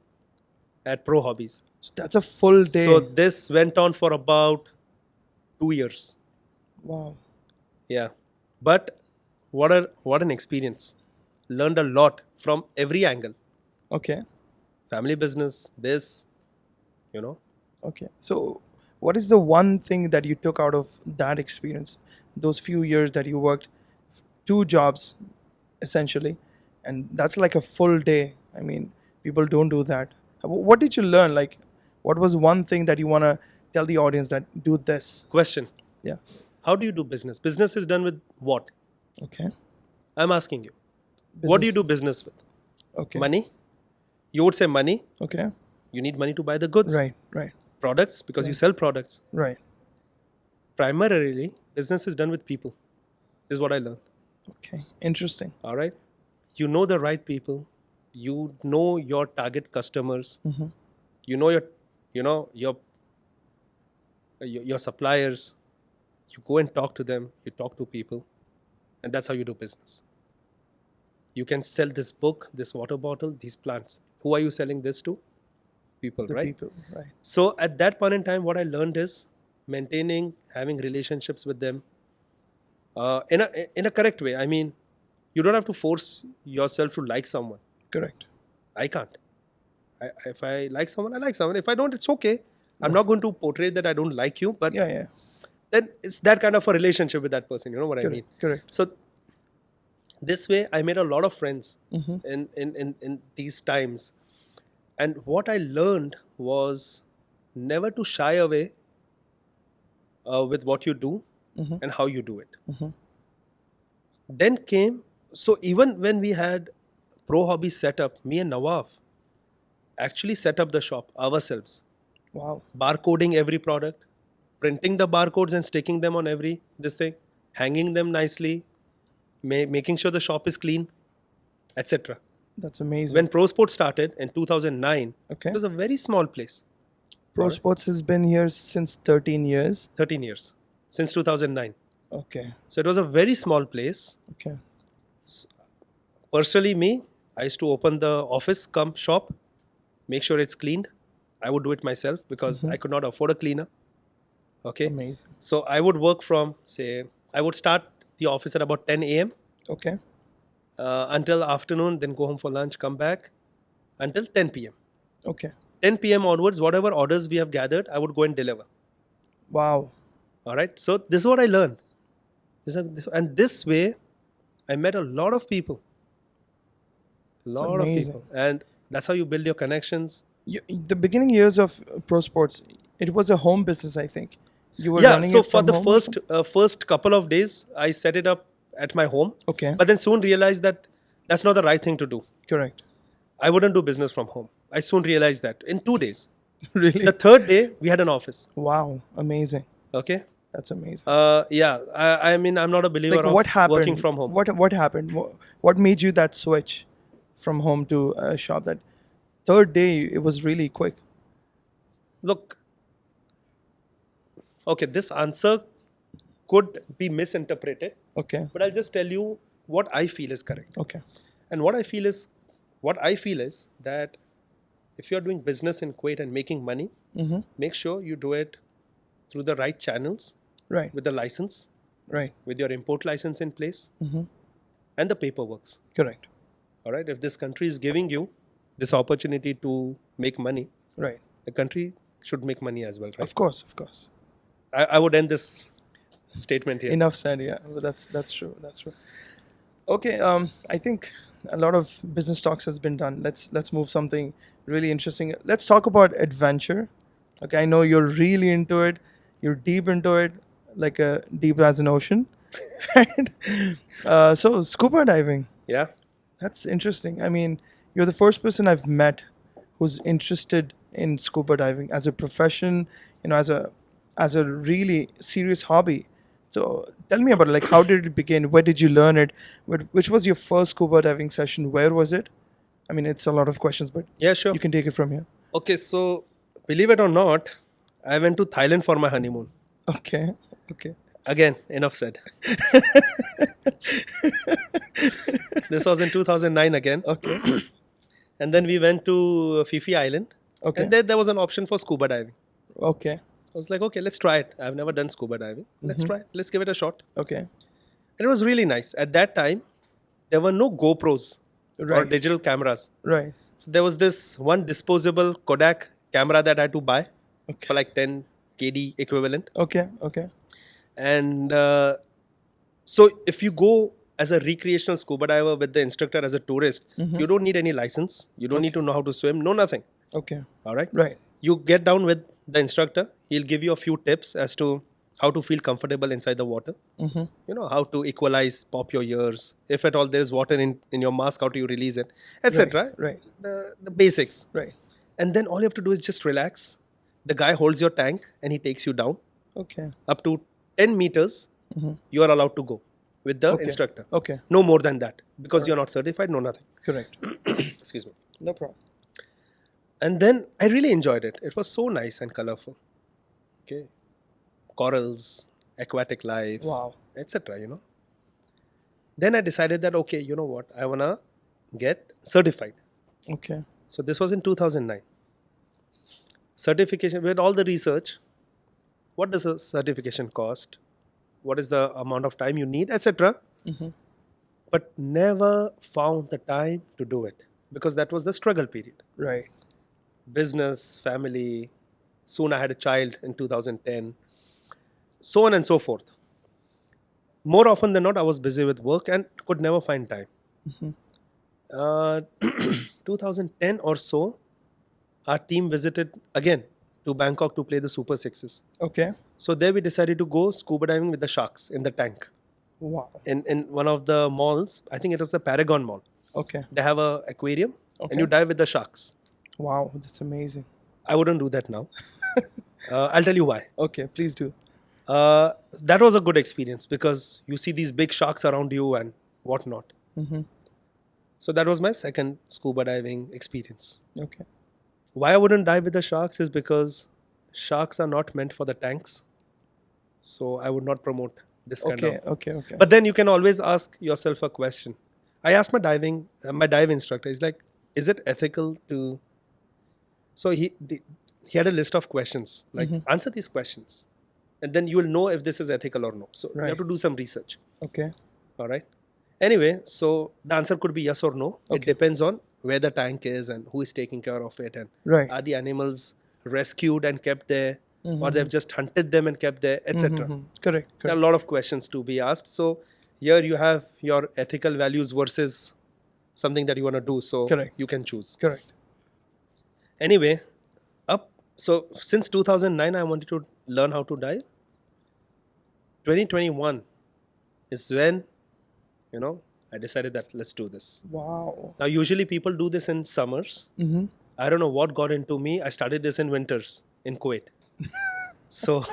at Pro Hobbies. So that's a full day. So this went on for about 2 years. Wow. Yeah, but what an experience. Learned a lot from every angle. Okay. Family business, this, Okay. So what is the one thing that you took out of that experience? Those few years that you worked 2 jobs essentially, and that's like a full day. I mean, people don't do that. What did you learn? Like, what was one thing that you want to tell the audience that do this? Question. Yeah. How do you do business? Business is done with what? Okay. I'm asking you. What do you do business with? Okay. Money? You would say money. Okay. You need money to buy the goods. Right. Right. Products, because you sell products. Right. Primarily, business is done with people. This is what I learned. Okay. Interesting. All right. You know the right people. You know your target customers. Mm-hmm. You know your your suppliers. You go and talk to them. You talk to people, and that's how you do business. You can sell this book, this water bottle, these plants. Who are you selling this to? People, The right? people, right. So at that point in time, what I learned is maintaining, having relationships with them in a correct way. I mean, you don't have to force yourself to like someone. Correct. I can't. If I like someone, I like someone. If I don't, it's okay. I'm not going to portray that I don't like you, but Yeah. then it's that kind of a relationship with that person. You know what I Correct. mean? Correct. So this way, I made a lot of friends Mm-hmm. in these times. And what I learned was never to shy away with what you do Mm-hmm. and how you do it. Mm-hmm. Then came, so even when we had Pro Hobby set up, me and Nawaf actually set up the shop ourselves. Wow. Barcoding every product, printing the barcodes and sticking them on every this thing, hanging them nicely, making sure the shop is clean, etc. That's amazing. When ProSports started in 2009, Okay. it was a very small place. ProSports has been here since 13 years. 13 years, since 2009. Okay. So it was a very small place. Okay. Personally, me, I used to open the office cum shop, make sure it's cleaned. I would do it myself because I could not afford a cleaner. Okay. Amazing. So I would work from, say, I would start the office at about 10 a.m. Okay. Until afternoon, then go home for lunch, come back until 10 p.m. Okay. 10 p.m. onwards, whatever orders we have gathered, I would go and deliver. Wow. All right. So this is what I learned. And this way, I met a lot of people. Lot of amazing. people. And that's how you build your connections. The beginning years of ProSports, it was a home business, I think. You were Yeah. running So it for from the home? first couple of days, I set it up at my home. Okay. But then soon realized that that's not the right thing to do. Correct. I wouldn't do business from home. I soon realized that in 2 days. Really? The third day, we had an office. Wow. Amazing. Okay. That's amazing. Yeah. I mean, I'm not a believer Like, of what happened? working from home. What happened? What made you that switch from home to a shop? That third day, it was really quick. Look, okay, this answer could be misinterpreted, Okay. but I'll just tell you what I feel is correct. Okay. And what I feel is that if you're doing business in Kuwait and making money, Mm-hmm. make sure you do it through the right channels, Right. with the license, Right. with your import license in place, Mm-hmm. and the paperwork. Correct. All right. If this country is giving you this opportunity to make money, Right. the country should make money as well, right? Of course. Of course. I would end this statement here. Enough said. Yeah. But that's true. That's true. Okay. I think a lot of business talks has been done. Let's move something really interesting. Let's talk about adventure. Okay. I know you're really into it. You're deep into it, like deep as an ocean. Right? So scuba diving. Yeah. That's interesting. I mean, you're the first person I've met who's interested in scuba diving as a profession, as a really serious hobby. So tell me about it. Like, how did it begin? Where did you learn it? Which was your first scuba diving session? Where was it? I mean, it's a lot of questions, but Yeah, sure. you can take it from here. Okay, so believe it or not, I went to Thailand for my honeymoon. Okay. Okay. Again, enough said. This was in 2009 again. Okay. And then we went to Fifi Island. Okay. And there was an option for scuba diving. Okay. So I was like, okay, let's try it. I've never done scuba diving. Let's try it. Let's give it a shot. Okay. And it was really nice. At that time, there were no GoPros or Right. digital cameras. Right. So there was this one disposable Kodak camera that I had to buy Okay. for like 10 KD equivalent. Okay. Okay. And so if you go as a recreational scuba diver with the instructor as a tourist, you don't need any license. You don't need to know how to swim, no nothing. Okay. All right. Right. You get down with the instructor. He'll give you a few tips as to how to feel comfortable inside the water. Mm-hmm. You know, how to equalize, pop your ears. If at all there is water in your mask, how do you release it, etc. Right. The basics. Right. And then all you have to do is just relax. The guy holds your tank and he takes you down. Okay. Up to 10 meters, you are allowed to go with the Okay. instructor. Okay. No more than that because you're not certified, no nothing. Correct. Excuse me. No problem. And then I really enjoyed it. It was so nice and colorful. Okay. corals, aquatic life, Wow. etc. Then I decided that, okay, you know what? I want to get certified. Okay. So this was in 2009. Certification, with all the research, what does a certification cost? What is the amount of time you need, etc. But never found the time to do it because that was the struggle period. Right. Business, family, soon I had a child in 2010, so on and so forth. More often than not, I was busy with work and could never find time. 2010 or so, our team visited again to Bangkok to play the Super Sixes. Okay. So there we decided to go scuba diving with the sharks in the tank. Wow. In one of the malls, I think it was the Paragon Mall. Okay. They have a aquarium Okay. and you dive with the sharks. Wow. That's amazing. I wouldn't do that now. I'll tell you why. Okay. Please do. That was a good experience because you see these big sharks around you and whatnot. So that was my second scuba diving experience. Okay. Why I wouldn't dive with the sharks is because sharks are not meant for the tanks. So I would not promote this kind of. Okay. But then you can always ask yourself a question. I asked my dive instructor. He's like, "Is it ethical to?" So he had a list of questions. Like, answer these questions, and then you will know if this is ethical or no. So you have to do some research. Okay. All right. Anyway, so the answer could be yes or no. It Okay. depends on where the tank is and who is taking care of it, and Right. are the animals rescued and kept there, or they've just hunted them and kept there, etc. Correct. There are a lot of questions to be asked. So here you have your ethical values versus something that you want to do. So Correct. you can choose. Correct. Anyway, so since 2009, I wanted to learn how to dive. 2021 is when, I decided that let's do this. Wow. Now, usually people do this in summers. I don't know what got into me. I started this in winters in Kuwait. So,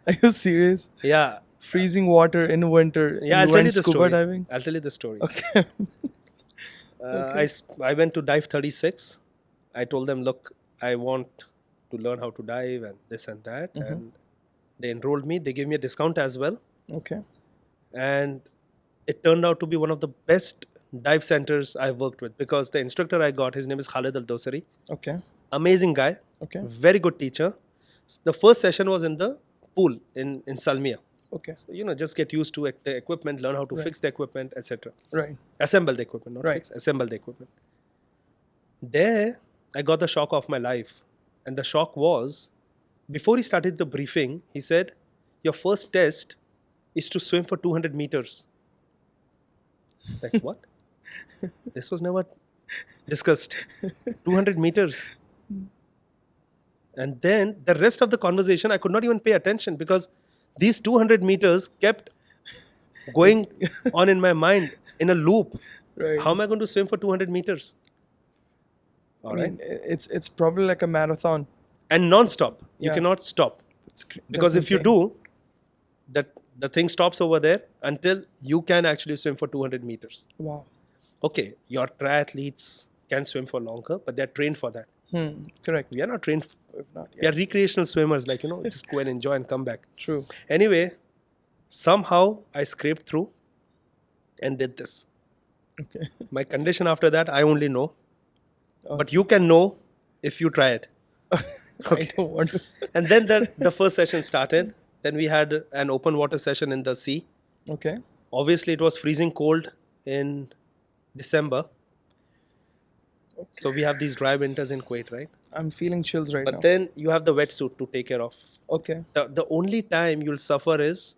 Are you serious? yeah. Freezing water in winter. Yeah, I'll you tell went you the scuba story. diving? I'll tell you the story. Okay. I went to dive 36. I told them, look, I want to learn how to dive and this and that. And they enrolled me. They gave me a discount as well. Okay. And it turned out to be one of the best dive centers I've worked with because the instructor I got, his name is Khalid Al-Dosari. Okay. Amazing guy. Okay. Very good teacher. The first session was in the pool in Salmiya. Okay. So, just get used to the equipment, learn how to fix the equipment, etc. Right. Assemble the equipment, not Right. fix, assemble the equipment. There, I got the shock of my life. And the shock was, before he started the briefing, he said, your first test is to swim for 200 meters. Like, what? This was never discussed. 200 meters. And then the rest of the conversation, I could not even pay attention because these 200 meters kept going on in my mind in a loop. Right. How am I going to swim for 200 meters? I All right. mean, it's probably like a marathon. And non-stop. You Yeah. cannot stop. That's Because if you insane. do, the thing stops over there until you can actually swim for 200 meters. Wow. Okay, your triathletes can swim for longer, but they're trained for that. Correct. We are not trained. If not, We are recreational swimmers, like, just go and enjoy and come back. True. Anyway, somehow I scraped through and did this. Okay. My condition after that, I only know. Oh. But you can know if you try it. I don't want to. And then the first session started. Then we had an open water session in the sea. Okay. Obviously, it was freezing cold in December. So we have these dry winters in Kuwait, right? I'm feeling chills right But now. then you have the wetsuit to take care of. Okay. The only time you'll suffer is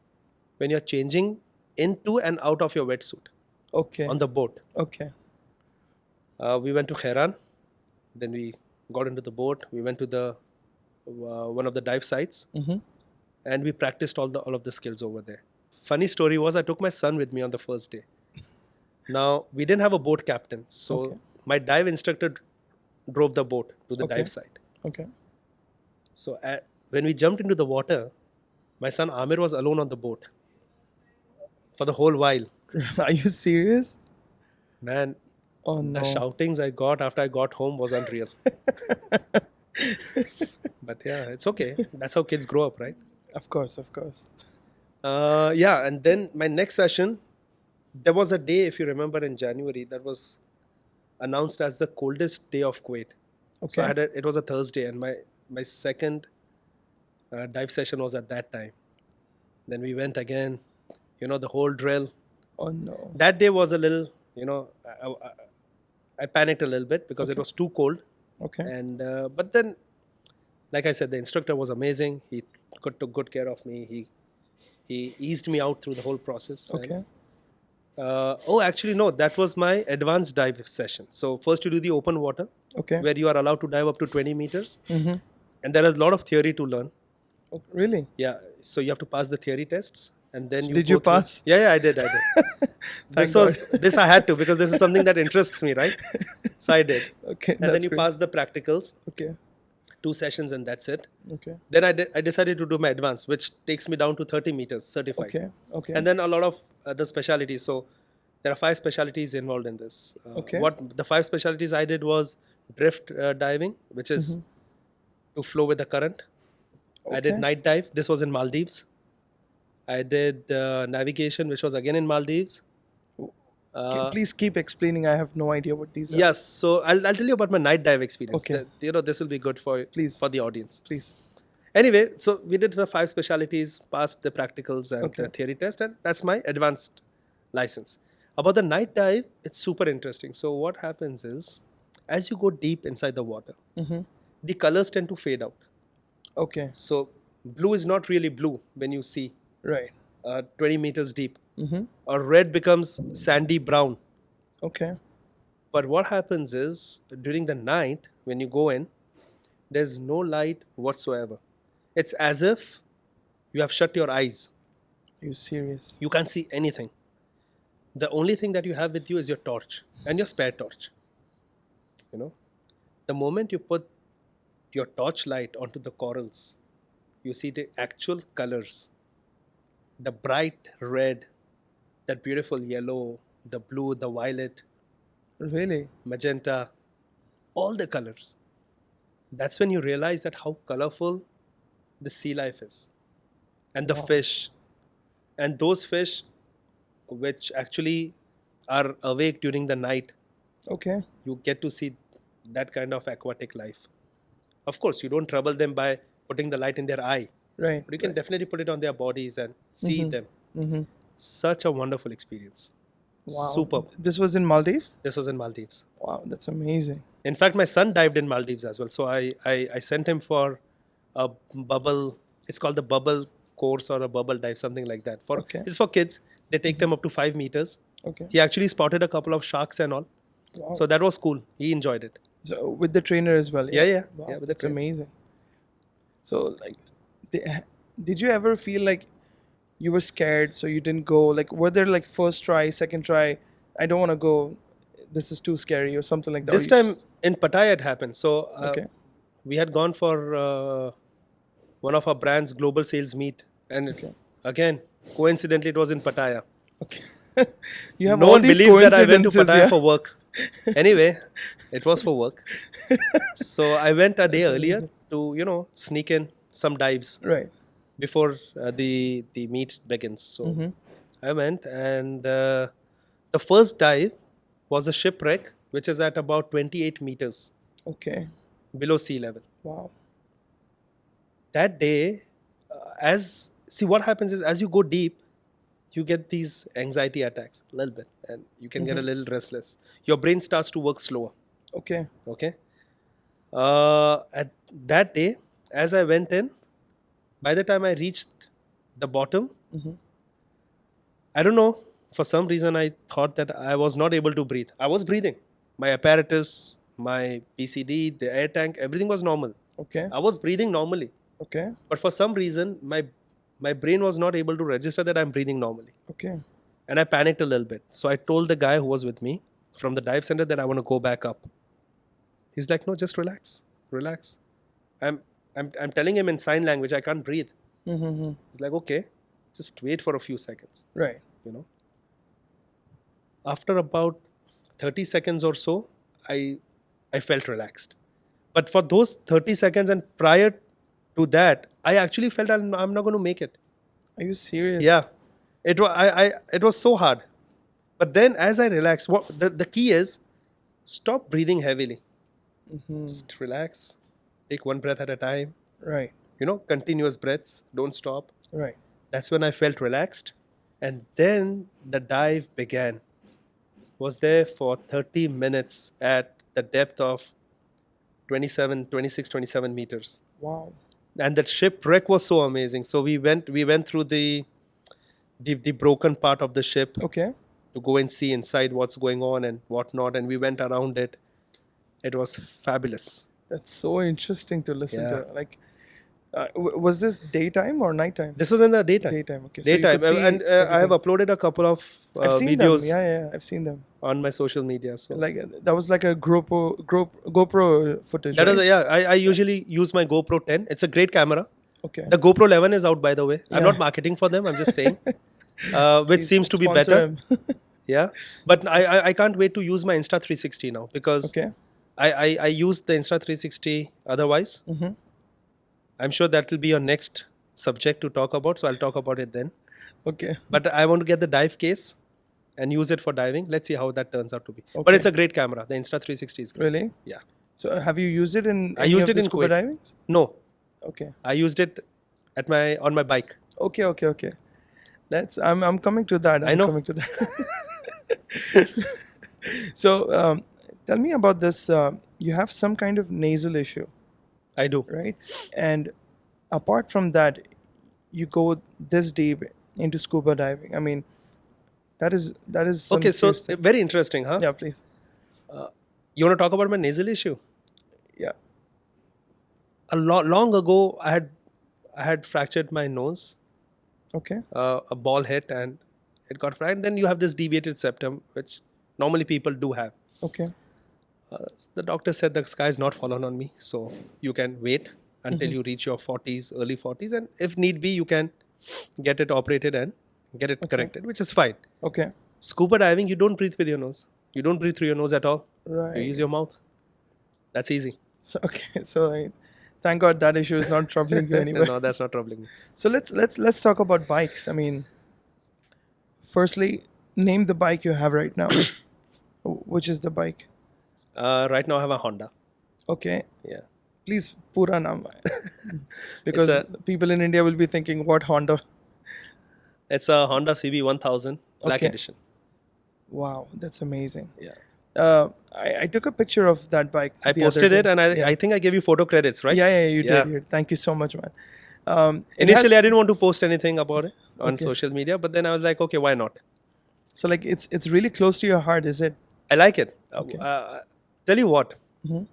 when you're changing into and out of your wetsuit Okay. on the boat. Okay. We went to Khairan. Then we got into the boat. We went to the one of the dive sites. And we practiced all of the skills over there. Funny story was I took my son with me on the first day. Now, we didn't have a boat captain. So my dive instructor drove the boat to the dive site. Okay. So when we jumped into the water, my son Amir was alone on the boat for the whole while. Are you serious? Man, Oh no. the shoutings I got after I got home was unreal. But yeah, it's okay. That's how kids grow up, right? Of course, of course. Yeah, and then my next session, there was a day, if you remember, in January, that was announced as the coldest day of Kuwait. So Okay. it was a Thursday, and my second dive session was at that time. Then we went again, the whole drill. Oh no. That day was a little, I panicked a little bit because it Okay. was too cold. Okay. And but then, like I said, the instructor was amazing. He took good care of me. He eased me out through the whole process. Okay. And, actually, no, that was my advanced dive session. So first you do the open water, Okay. where you are allowed to dive up to 20 meters. Mm-hmm. And there is a lot of theory to learn. Oh, really? Yeah, so you have to pass the theory tests, and then Did you go through- pass? Yeah, I did. This I had to, because this is something that interests me, right? So I did. Okay. And then you pass the practicals, Okay. 2 sessions, and that's it. Okay. Then I decided to do my advanced, which takes me down to 30 meters certified. Okay. Okay. And then a lot of other specialities. So there are 5 specialties involved in this. Okay. What the 5 specialties I did was drift diving, which is to flow with the current. I did Okay. night dive. This was in Maldives. I did navigation, which was again in Maldives. Please keep explaining. I have no idea what these are. Yes, so I'll tell you about my night dive experience. Okay. This will be good for Please. for the audience. Please. Anyway, so we did the 5 specialities, passed the practicals and Okay. the theory test, and that's my advanced license. About the night dive, it's super interesting. So what happens is, as you go deep inside the water, Mm-hmm. the colors tend to fade out. Okay. So blue is not really blue when you see Right. 20 meters deep, Mm-hmm. or red becomes sandy brown. Okay. But what happens is, during the night, when you go in, there's no light whatsoever. It's as if you have shut your eyes. Are you serious? You can't see anything. The only thing that you have with you is your torch and your spare torch. The moment you put your torch light onto the corals, you see the actual colors. The bright red, that beautiful yellow, the blue, the violet, Really? magenta, all the colors. That's when you realize that how colorful the sea life is, and the Wow. fish, and those fish which actually are awake during the night. Okay. You get to see that kind of aquatic life. Of course, you don't trouble them by putting the light in their eye, Right. but you can definitely put it on their bodies and see them. Mm-hmm. Such a wonderful experience. Wow. Superb. This was in Maldives? This was in Maldives. Wow, that's amazing. In fact, my son dived in Maldives as well. So I sent him for a bubble. It's called the bubble course or a bubble dive, something like that. Okay. It's for kids. They take them up to 5 meters. Okay. He actually spotted a couple of sharks and all. Wow. So that was cool. He enjoyed it. So with the trainer as well. Yeah. Wow, Yeah, with the that's trainer. amazing. So like, did you ever feel like you were scared, so you didn't go? Like, were there like first try, second try? I don't want to go. This is too scary, or something like that. This or you time in Pattaya it happened. So Okay. we had gone for one of our brand's global sales meet. And Okay. again, coincidentally, it was in Pattaya. Okay. You have No all one these believes that I went to coincidences, Pattaya yeah? for work. Anyway, it was for work. So I went a day earlier to, sneak in some dives Right. before the meet begins. So Mm-hmm. I went, and the first dive was a shipwreck, which is at about 28 meters Okay. below sea level. Wow. That day, see what happens is, as you go deep, you get these anxiety attacks a little bit, and you can get a little restless. Your brain starts to work slower. Okay. Okay. At that day, as I went in, by the time I reached the bottom, Mm-hmm. I don't know, for some reason I thought that I was not able to breathe. I was breathing. My apparatus, my PCD, the air tank, everything was normal. Okay. I was breathing normally. Okay. But for some reason, my brain was not able to register that I'm breathing normally. Okay. And I panicked a little bit. So I told the guy who was with me from the dive center that I want to go back up. He's like, no, just relax. Relax. I'm telling him in sign language, I can't breathe. Mm-hmm. He's like, okay, just wait for a few seconds. Right. After about 30 seconds or so, I felt relaxed. But for those 30 seconds and prior to that, I actually felt I'm not going to make it. Are you serious? Yeah, it was so hard. But then as I relaxed, the key is stop breathing heavily. Just relax, take one breath at a time. Right. Continuous breaths, don't stop. Right. That's when I felt relaxed. And then the dive began. Was there for 30 minutes at the depth of 27 meters. Wow. And that shipwreck was so amazing. So we went through the broken part of the ship Okay. to go and see inside what's going on and whatnot. And we went around it. It was fabulous. That's so interesting to listen Yeah. to. Like, was this daytime or nighttime? This was in the daytime. Daytime. Okay. So you Daytime. could see And I have uploaded a couple of I've seen videos them. Yeah, I've seen them. on my social media. So Like that was like a GoPro footage. that right? is, yeah, I usually use my GoPro 10. It's a great camera. Okay. The GoPro 11 is out, by the way. I'm Yeah. not marketing for them. I'm just saying, which Please seems to be sponsor better. him. Yeah, but I can't wait to use my Insta360 now because Okay. I used the Insta360 otherwise. Mhm. I'm sure that will be your next subject to talk about, so I'll talk about it then. Okay. But I want to get the dive case and use it for diving. Let's see how that turns out to be. But Okay. it's a great camera. The Insta360 is great. Really? Yeah. So have you used it in? I any used of it the in scuba Kuwait. diving? No, Okay. I used it on my bike. Okay. I'm coming to that. I know. Coming to that. So tell me about this. You have some kind of nasal issue, I do. right? And apart from that, you go this deep into scuba diving. I mean, that is some Okay, so serious thing. very interesting, huh? Yeah, please. You want to talk about my nasal issue? Yeah. Long ago, I had fractured my nose. Okay. A ball hit and it got fractured. Then you have this deviated septum, which normally people do have. Okay. The doctor said the sky is not fallen on me, so you can wait until you reach your 40s, early 40s, and if need be, you can get it operated and get it corrected, which is fine. Okay. Scuba diving, you don't breathe with your nose. You don't breathe through your nose at all. Right. You use your mouth. That's easy. So, okay. So thank God that issue is not troubling you anyway. No, that's not troubling me. So let's talk about bikes. I mean, firstly, name the bike you have right now. Which is the bike? Right now, I have a Honda. Okay. Yeah. Please, pura naam. Because people in India will be thinking, what Honda? It's a Honda CB1000 Black Okay. Edition. Wow, that's amazing. Yeah. I took a picture of that bike. I the other posted it day. and I think I gave you photo credits, right? Yeah, you Yeah. did. Thank you so much, man. Initially, I didn't want to post anything about it on Okay. social media, but then I was like, okay, why not? So like it's really close to your heart, is it? I like it. Okay. Tell you what, Mhm.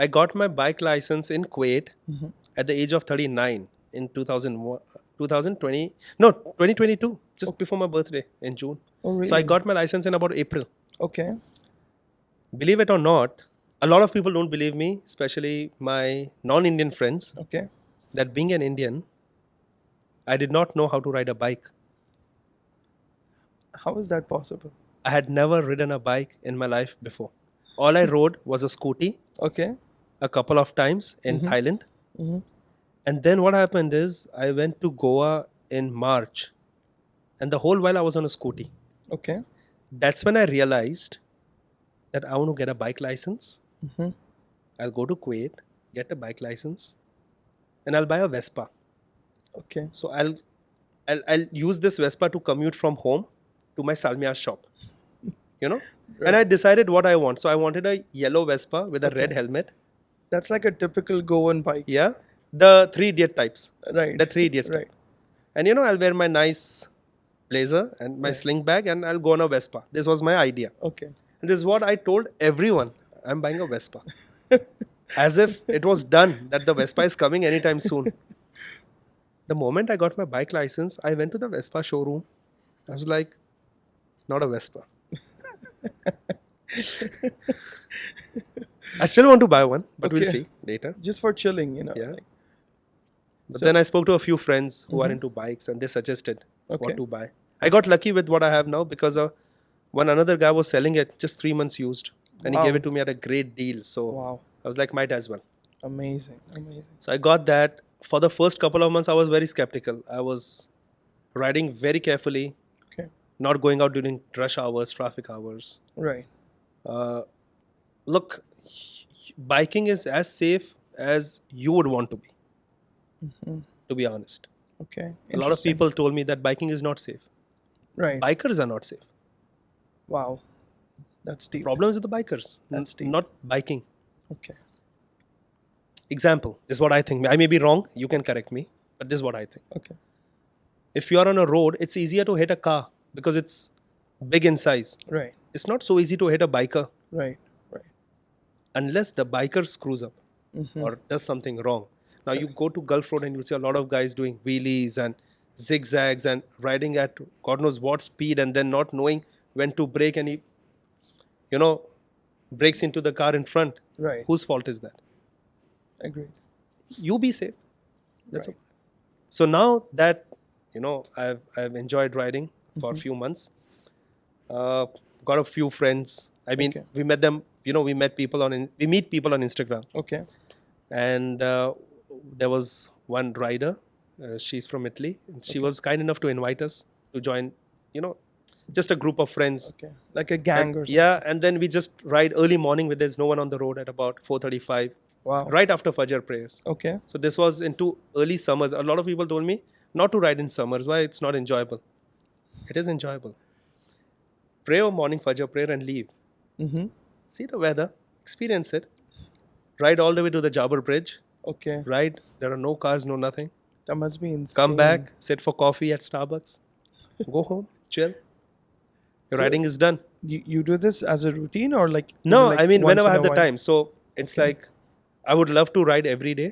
I got my bike license in Kuwait at the age of 39 in 2022, just before my birthday in June. Oh, really? So I got my license in about April. Okay. Believe it or not, a lot of people don't believe me, especially my non-Indian friends, Okay. that being an Indian, I did not know how to ride a bike. How is that possible? I had never ridden a bike in my life before. All I rode was a scooty Okay. a couple of times in Thailand. Mhm. And then what happened is I went to Goa in March. And the whole while I was on a scooty. Okay. That's when I realized that I want to get a bike license. Mhm. I'll go to Kuwait, get a bike license, and I'll buy a Vespa. Okay. So I'll use this Vespa to commute from home to my Salmiya shop. And I decided what I want. So I wanted a yellow Vespa with a red helmet. That's like a typical Goan bike. Yeah. The 3 idiot types. Right. The 3 idiots Right. type. And I'll wear my nice blazer and my sling bag and I'll go on a Vespa. This was my idea. Okay. And this is what I told everyone. I'm buying a Vespa. As if it was done that the Vespa is coming anytime soon. The moment I got my bike license, I went to the Vespa showroom. I was like, not a Vespa. I still want to buy one, but we'll Okay. see later. Just for chilling, Yeah. like- But So- then I spoke to a few friends who are into bikes and they suggested Okay. what to buy. I got lucky with what I have now because another guy was selling it just 3 months used and he Wow. gave it to me at a great deal. So Wow. I was like, might as well. Amazing. So I got that. for the first couple of months, I was very skeptical. I was riding very carefully, Okay. not going out during rush hours, traffic hours. Right. Look, biking is as safe as you would want to be, to be honest. Okay. A lot of people told me that biking is not safe. Right. Bikers are not safe. Wow. That's deep. Problems with the bikers, That's deep. not biking. Okay. Example, this is what I think. I may be wrong, you can correct me, but this is what I think. Okay. If you are on a road, it's easier to hit a car because it's big in size. Right. It's not so easy to hit a biker Right. Right. unless the biker screws up or does something wrong. Now you go to Gulf Road and you'll see a lot of guys doing wheelies and zigzags and riding at God knows what speed and then not knowing when to brake, and he, breaks into the car in front. Right. Whose fault is that? Agreed. You be safe. That's Right. all. So now that I've enjoyed riding for a few months. Got a few friends. I mean, Okay. we met them. We met people we meet people on Instagram, Okay. and there was one rider. She's from Italy. And she was kind enough to invite us to join. Just a group of friends. Okay. Like a gang or something. Yeah, and then we just ride early morning when there's no one on the road at about 4:35, Wow. right after Fajr prayers. Okay. So this was into early summers. A lot of people told me not to ride in summers. Why? It's not enjoyable. It is enjoyable. Pray a morning Fajr prayer and leave. Mm-hmm. See the weather, experience it. Ride all the way to the Jabbar Bridge. Okay. Ride. There are no cars, no nothing. That must be insane. Come back, sit for coffee at Starbucks. Go home, chill. Your So- riding is done. You do this as a routine or like? No, is it like I mean once whenever I in have a the while? time. So it's Okay. like I would love to ride every day.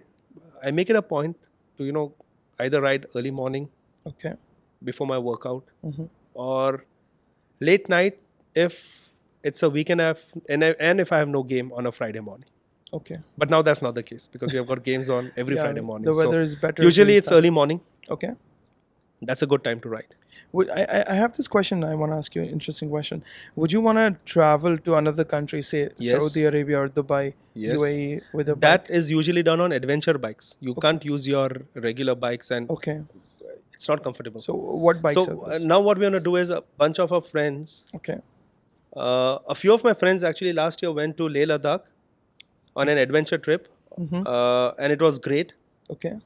I make it a point to either ride early morning Okay. before my workout Mm-hmm. or late night if it's a weekend and if I have no game on a Friday morning. Okay. But now that's not the case because we have got games on every Yeah, Friday morning. the So weather is better usually this it's time. early morning. Okay. That's a good time to ride. I have this question. I want to ask you an interesting question. Would you want to travel to another country, say Yes. Saudi Arabia or Dubai, Yes. UAE, with a That bike? is usually done on adventure bikes. You can't use your regular bikes and Okay. it's not comfortable. So what bikes So are those? now what we're going to do is a bunch of our friends, Okay. a few of my friends actually last year went to Leh Ladakh on an adventure trip, and it was great. Okay.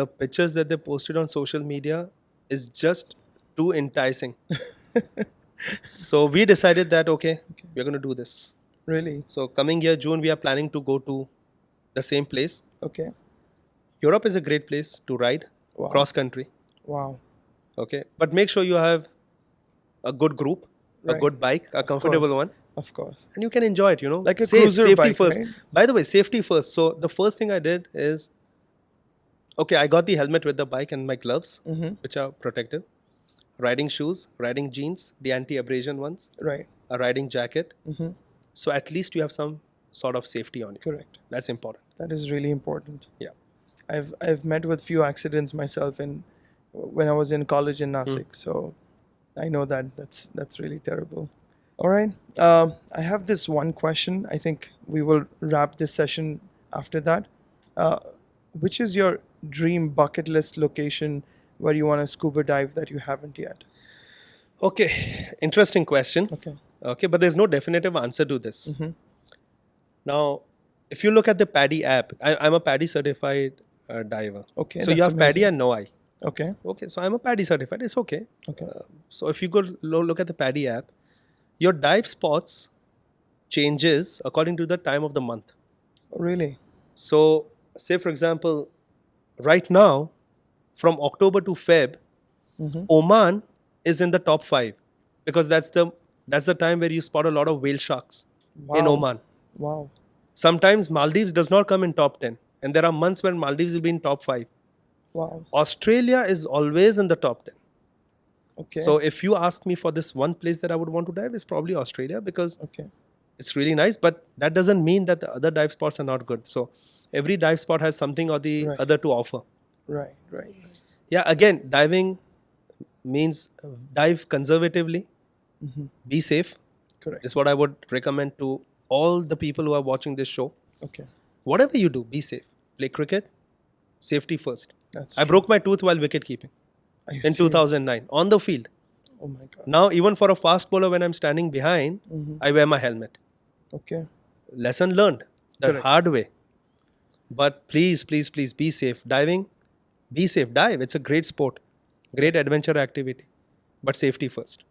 The pictures that they posted on social media is just too enticing. So we decided that okay, we're going to do this. Really? So coming year June, we are planning to go to the same place. Okay. Europe is a great place to ride Wow. cross country. Wow. Okay, but make sure you have a good group, a Right. good bike, a comfortable course. one, Of course. and you can enjoy it. Like a Safe, cruiser safety bike, first. right? By the way, safety first. So the first thing I did is, okay, I got the helmet with the bike and my gloves, which are protective, riding shoes, riding jeans, the anti-abrasion ones, Right. a riding jacket. So at least you have some sort of safety on you. Correct. That's important. That is really important. Yeah. I've met with few accidents myself when I was in college in Nasik, so I know that's really terrible. All right, I have this one question. I think we will wrap this session after that. Which is your dream bucket list location where you want to scuba dive that you haven't yet? Okay, interesting question. Okay. Okay, but there's no definitive answer to this. Now, if you look at the PADI app, I'm a PADI certified diver. Okay, So you that's have PADI amazing. and no eye. Okay. Okay, so I'm a PADI certified. It's okay. Okay. So if you go look at the PADI app, your dive spots changes according to the time of the month. Really? So say for example, right now, from October to Feb, Oman is in the top 5 because that's the time where you spot a lot of whale sharks in Wow. Oman. Wow. Sometimes Maldives does not come in top 10, and there are months when Maldives will be in top 5. Wow. Australia is always in the top 10. Okay. So if you ask me for this one place that I would want to dive, it's probably Australia because Okay. it's really nice, but that doesn't mean that the other dive spots are not good. So every dive spot has something or the Right. other to offer. Right. Right. Yeah, again, diving means dive conservatively, be safe. Correct. Is what I would recommend to all the people who are watching this show. Okay. Whatever you do, be safe. Play cricket, Safety first. That's I true. broke my tooth while wicket keeping Are you in serious? 2009 on the field. Oh my God. Now, even for a fast bowler, when I'm standing behind, I wear my helmet. Okay. Lesson learned the Correct. hard way. But please, please, please be safe. Diving, be safe. Dive. It's a great sport, great adventure activity. But safety first.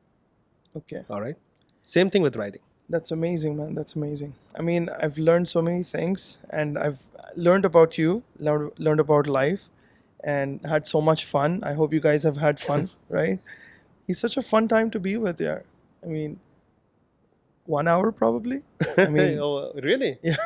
Okay. All right. Same thing with riding. That's amazing, man. That's amazing. I mean, I've learned so many things, and I've learned about you, learned about life, and had so much fun. I hope you guys have had fun, right? He's such a fun time to be with, yeah. I mean, 1 hour probably. I mean, Oh, really? yeah.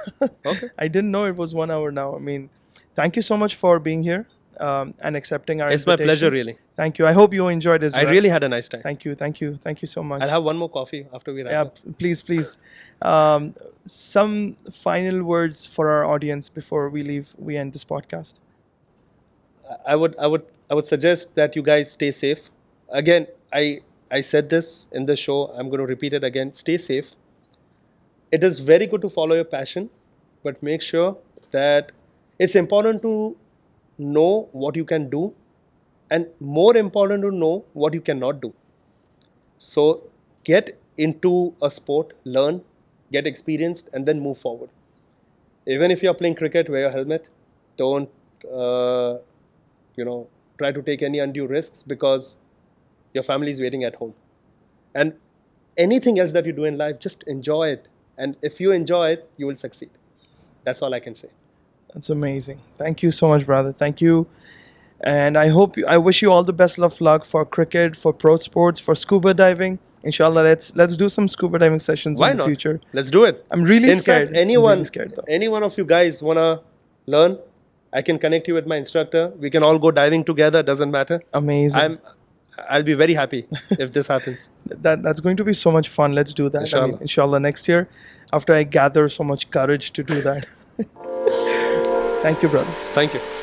Okay. I didn't know it was 1 hour now. I mean, thank you so much for being here and accepting our It's my invitation. pleasure, really. Thank you. I hope you enjoyed as I well. really had a nice time. Thank you. Thank you. Thank you so much. I'll have one more coffee after we wrap Yeah, up. please, please. Some final words for our audience before we leave. We end this podcast. I would suggest that you guys stay safe. Again, I said this in the show. I'm going to repeat it again. Stay safe. It is very good to follow your passion, but make sure that it's important to know what you can do, and more important to know what you cannot do. So get into a sport, learn, get experienced, and then move forward. Even if you're playing cricket, wear your helmet. Don't try to take any undue risks, because your family is waiting at home. And anything else that you do in life, just enjoy it. And if you enjoy it, you will succeed. That's all I can say. That's amazing. Thank you so much, brother. Thank you. And I wish you all the best of luck for cricket, for pro sports, for scuba diving. Inshallah, let's do some scuba diving sessions Why in the not? future. Let's do it. I'm really In scared. fact, anyone, I'm really scared, though. any one of you guys wanna learn, I can connect you with my instructor. We can all go diving together. Doesn't matter. Amazing. I'll be very happy if this happens. That's going to be so much fun. Let's do that. I mean, Inshallah. inshallah next year, after I gather so much courage to do that. Thank you, brother. Thank you.